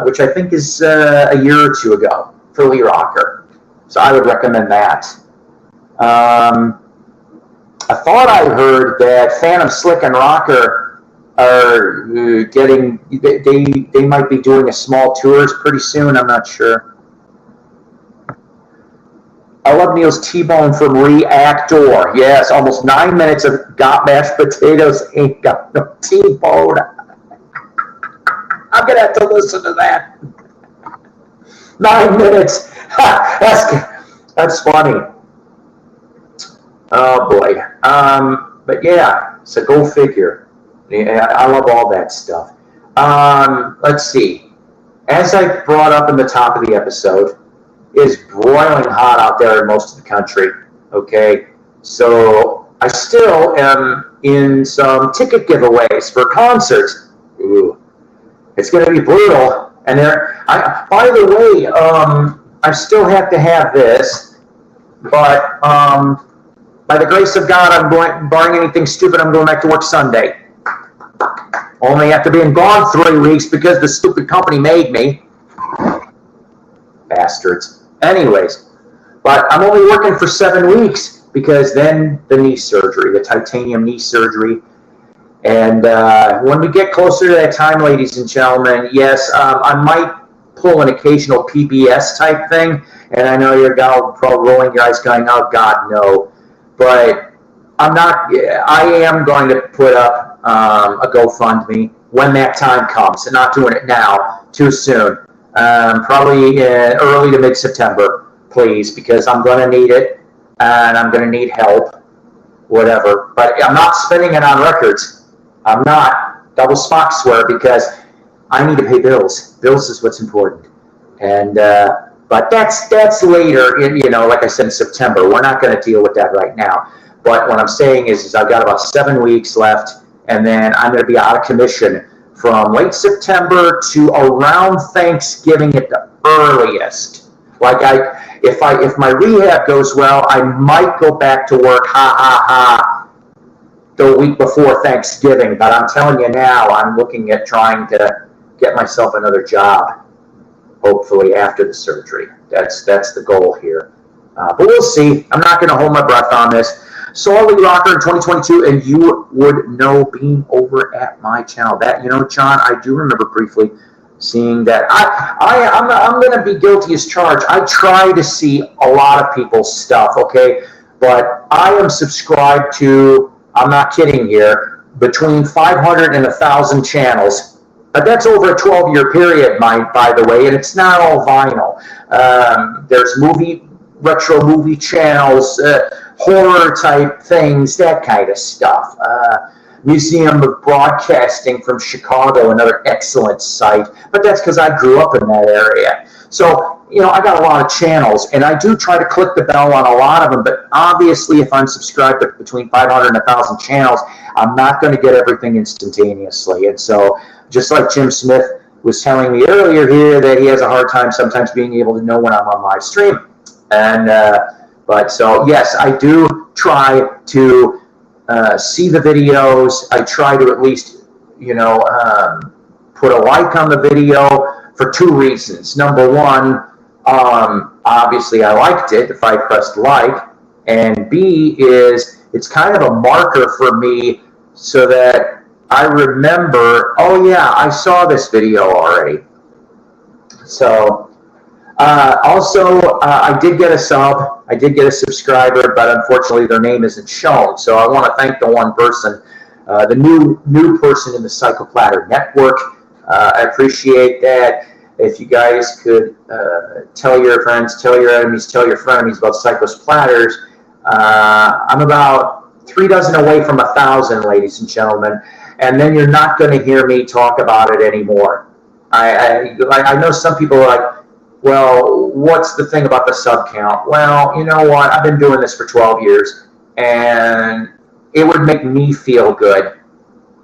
Speaker 1: which I think is a year or two ago for Lee Rocker. So I would recommend that. I thought I heard that Phantom Slick and Rocker are getting, they might be doing a small tours pretty soon. I'm not sure. I love Neil's T-Bone from Reactor. Yes, almost 9 minutes of got mashed potatoes, ain't got no T-Bone. I'm going to have to listen to that. 9 minutes. That's funny. Oh, boy. But, yeah, so go figure. Yeah, I love all that stuff. Let's see. As I brought up in the top of the episode, it's broiling hot out there in most of the country, okay? So I still am in some ticket giveaways for concerts. Ooh, it's going to be brutal. And by the way, I still have to have this, but by the grace of God, barring anything stupid, I'm going back to work Sunday. only after being gone 3 weeks because the stupid company made me. Bastards. Anyways, but I'm only working for 7 weeks because then the knee surgery, the titanium knee surgery. And when we get closer to that time, ladies and gentlemen, yes, I might pull an occasional PBS type thing. And I know you're probably rolling your eyes going, oh, God, no. But I am going to put up a GoFundMe when that time comes. And not doing it now, too soon. Probably early to mid-September, please, because I'm going to need it. And I'm going to need help, whatever. But I'm not spending it on records. I'm not. Double Spock swear, because I need to pay bills. Bills is what's important. And but that's later, like I said, in September. We're not going to deal with that right now. But what I'm saying is I've got about 7 weeks left, and then I'm going to be out of commission from late September to around Thanksgiving at the earliest. Like if my rehab goes well, I might go back to work, the week before Thanksgiving. But I'm telling you now, I'm looking at trying to get myself another job, hopefully after the surgery. That's the goal here. But we'll see. I'm not going to hold my breath on this. Solid Rocker in 2022, and you would know being over at my channel. That, John, I do remember briefly seeing that. I'm going to be guilty as charged. I try to see a lot of people's stuff, okay? But I am subscribed to, I'm not kidding here, between 500 and 1,000 channels. But that's over a 12-year period, by the way, and it's not all vinyl. There's retro movie channels, horror type things, that kind of stuff. Museum of Broadcasting from Chicago, another excellent site. But that's because I grew up in that area. So, I got a lot of channels, and I do try to click the bell on a lot of them. But obviously, if I'm subscribed to between 500 and 1,000 channels, I'm not going to get everything instantaneously. And so, just like Jim Smith was telling me earlier here, that he has a hard time sometimes being able to know when I'm on live stream. And but so yes, I do try to see the videos. I try to at least put a like on the video for 2 reasons. Number one, obviously I liked it if I pressed like, and B is it's kind of a marker for me so that I remember, oh yeah, I saw this video already. So also, I did get a sub. I did get a subscriber, but unfortunately their name isn't shown. So I want to thank the one person, the new person in the Psyko Platter Network. I appreciate that. If you guys could tell your friends, tell your enemies, tell your frenemies about Psyko's Platters. I'm about 3 dozen away from 1,000, ladies and gentlemen. And then you're not going to hear me talk about it anymore. I know some people are like, well, what's the thing about the sub count? Well, you know what? I've been doing this for 12 years, and it would make me feel good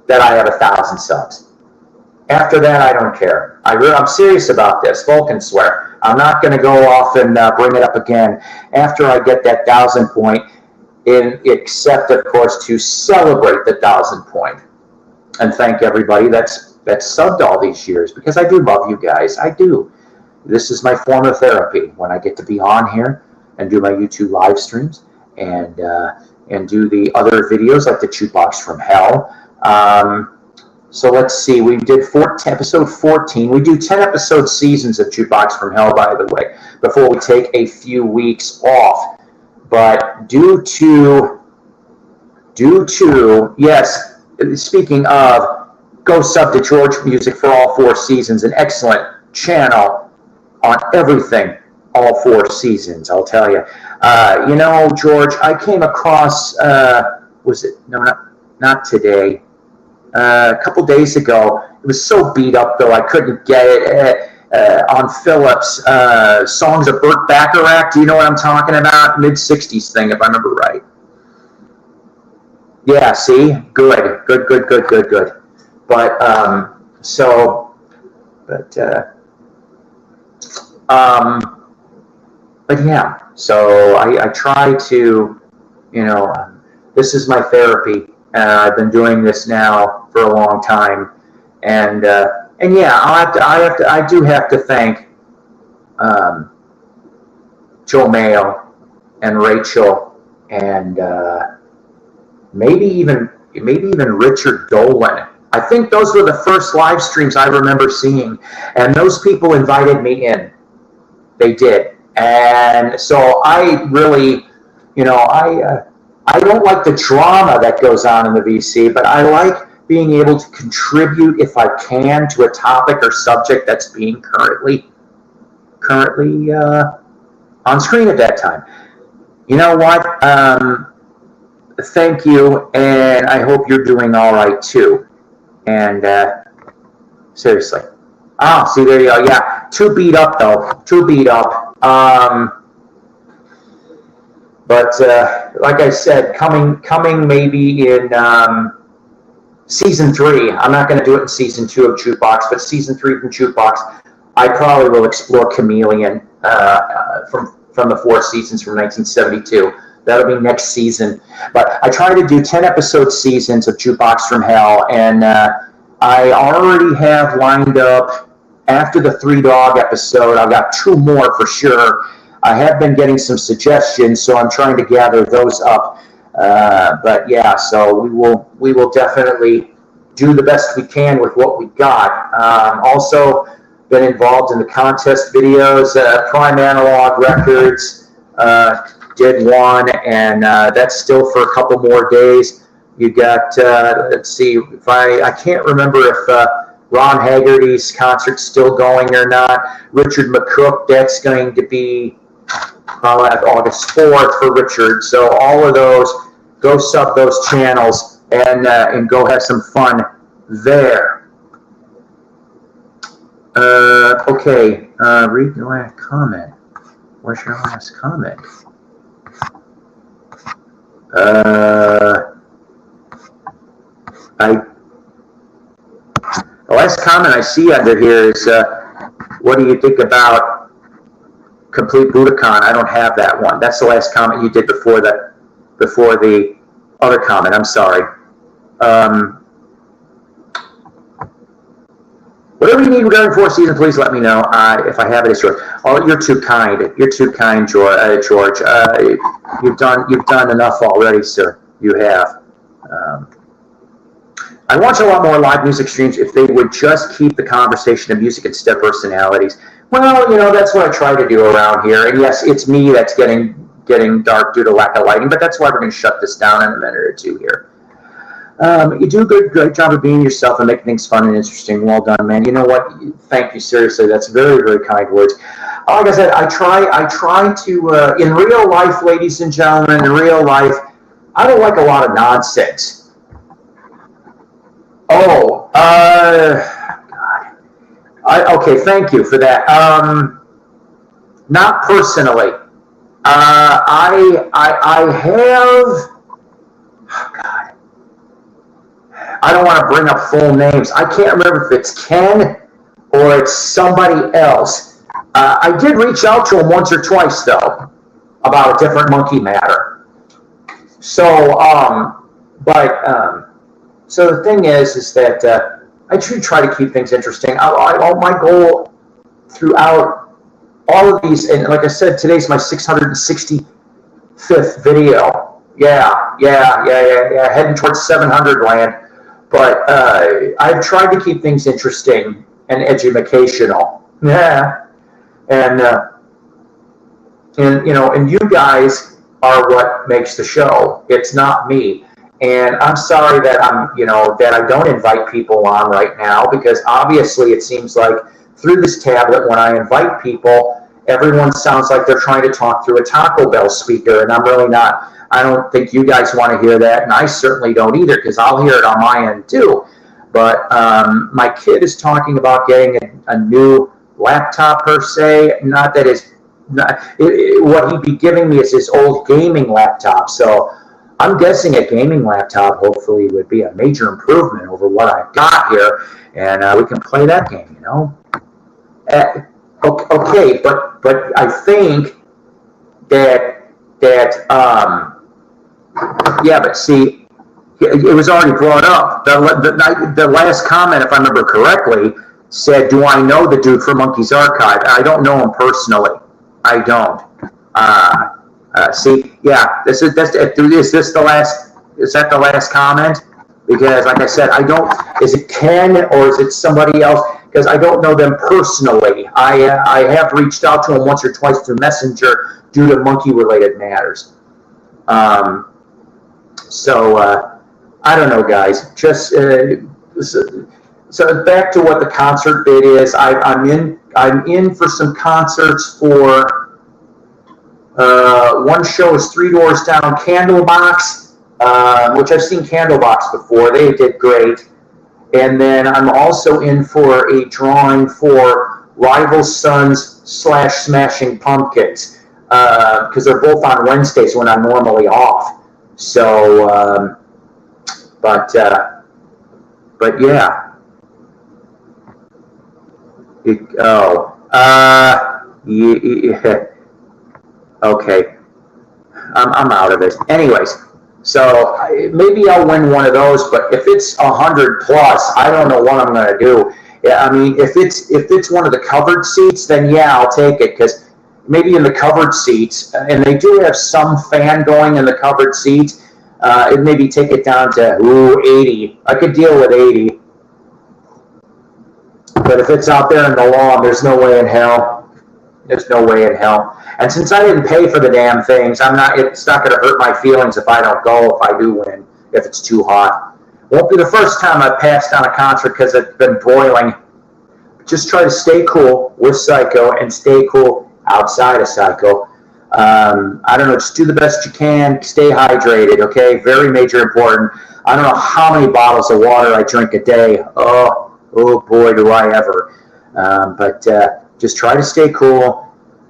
Speaker 1: that I have 1,000 subs. After that, I don't care. I'm serious about this. Vulcan swear. I'm not going to go off and bring it up again after I get that 1,000 point, except, of course, to celebrate the 1,000 point. And thank everybody that's subbed all these years, because I do love you guys. I do. This is my form of therapy when I get to be on here and do my YouTube live streams and do the other videos like the Jukebox from Hell. So let's see. We did episode 14. We do 10-episode seasons of Jukebox from Hell, by the way, before we take a few weeks off. But due to yes. Speaking of, go sub to George Music for all 4 seasons, an excellent channel on everything, all 4 seasons, I'll tell you. George, I came across, not today, a couple days ago. It was so beat up, though, I couldn't get it. On Phillips, songs of Burt Bacharach. Do you know what I'm talking about? Mid-'60s thing, if I remember right. Yeah, see? Good. But, but yeah, so I try to, this is my therapy. I've been doing this now for a long time. And yeah, I do have to thank Joe Mayo and Rachel and maybe even Richard Dolan. I think those were the first live streams I remember seeing, and those people invited me in. They did, and so I really, I don't like the drama that goes on in the VC, but I like being able to contribute, if I can, to a topic or subject that's being currently on screen at that time. You know what? Thank you, and I hope you're doing all right too. And seriously. Oh, see, there you go. Yeah, too beat up though. Too beat up. But like I said, coming maybe in season 3. I'm not going to do it in season 2 of Jukebox, but season 3 from Jukebox, I probably will explore Chameleon from the 4 seasons from 1972. That'll be next season. But I try to do 10-episode seasons of Jukebox from Hell, and I already have lined up, after the 3 Dog episode, I've got 2 more for sure. I have been getting some suggestions, so I'm trying to gather those up. But yeah, so we will definitely do the best we can with what we got. Also been involved in the contest videos, Prime Analog Records did one, and that's still for a couple more days. You got, let's see, if I can't remember if Ron Haggerty's concert's still going or not. Richard McCook, that's going to be August 4th for Richard. So all of those, go sub those channels and go have some fun there. Okay, read the last comment. Where's your last comment? The last comment I see under here is, what do you think about Complete Budokan? I don't have that one. That's the last comment you did before the other comment. I'm sorry. Whatever you need regarding 4th season, please let me know. If I have it, it's yours. Oh, you're too kind. You're too kind, George. You've done enough already, sir. You have. I watch a lot more live music streams if they would just keep the conversation of music instead of personalities. Well, that's what I try to do around here. And yes, it's me that's getting dark due to lack of lighting, but that's why we're going to shut this down in a minute or two here. You do a great job of being yourself and making things fun and interesting. Well done, man. You know what? Thank you, seriously. That's very, very kind words. Like I said, I try to, in real life, ladies and gentlemen, in real life, I don't like a lot of nonsense. Oh, God. Okay, thank you for that. Not personally. I have, oh God, I don't want to bring up full names. I can't remember if it's Ken or it's somebody else. I did reach out to him once or twice, though, about a different monkey matter. So, so the thing is that I do try to keep things interesting. My goal throughout all of these, and like I said, today's my 665th video. Yeah, heading towards 700 land. But I've tried to keep things interesting and educational. Yeah, and you guys are what makes the show. It's not me. And I'm sorry that that I don't invite people on right now, because obviously it seems like through this tablet, when I invite people, everyone sounds like they're trying to talk through a Taco Bell speaker, and I'm really not. I don't think you guys want to hear that, and I certainly don't either, because I'll hear it on my end too. But my kid is talking about getting a new laptop per se. Not that what he'd be giving me is his old gaming laptop. So I'm guessing a gaming laptop hopefully would be a major improvement over what I've got here, and we can play that game, Okay, but I think that yeah, but see, it was already brought up. The last comment, if I remember correctly, said, "Do I know the dude from Monkey's Archive?" I don't know him personally. I don't. See, yeah, is this the last? Is that the last comment? Because, like I said, I don't. Is it Ken or is it somebody else? Because I don't know them personally. I have reached out to him once or twice through Messenger due to monkey-related matters. So I don't know, guys. Just so back to what the concert bid is. I'm in for some concerts for. One show is 3 Doors Down, Candlebox, which I've seen Candlebox before. They did great. And then I'm also in for a drawing for Rival Sons / Smashing Pumpkins, because they're both on Wednesdays when I'm normally off. So, but yeah. Yeah. Okay, I'm out of it. Anyways, so maybe I'll win one of those, but if it's 100 plus, I don't know what I'm going to do. Yeah, I mean, if it's one of the covered seats, then yeah, I'll take it, because maybe in the covered seats, and they do have some fan going in the covered seats, it maybe take it down to 80. I could deal with 80. But if it's out there in the lawn, there's no way in hell. There's no way in hell. And since I didn't pay for the damn things, it's not going to hurt my feelings if I don't go, if I do win, if it's too hot. Won't be the first time I've passed on a concert because it's been boiling. Just try to stay cool with Psyko and stay cool outside of Psyko. I don't know, just do the best you can. Stay hydrated, okay? Very major important. I don't know how many bottles of water I drink a day. Oh boy, do I ever. But just try to stay cool.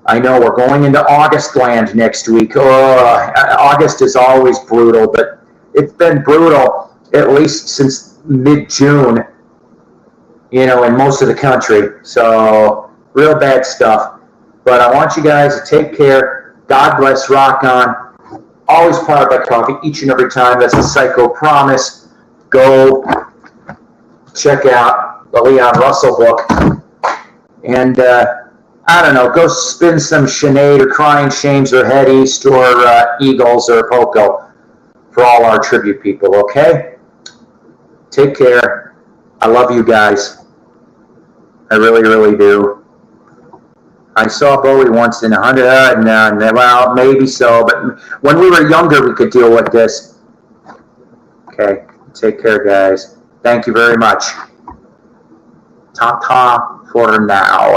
Speaker 1: I know we're going into August land next week. August is always brutal, but it's been brutal at least since mid-June, in most of the country. So real bad stuff. But I want you guys to take care. God bless. Rock on. Always powered by coffee each and every time. That's a Psyko promise. Go check out the Leon Russell book. And I don't know, go spin some Sinead or Crying Shames or Head East or Eagles or Poco for all our tribute people, okay? Take care. I love you guys. I really, really do. I saw Bowie once in 100, well, maybe so, but when we were younger, we could deal with this. Okay, take care, guys. Thank you very much. Ta-ta for now.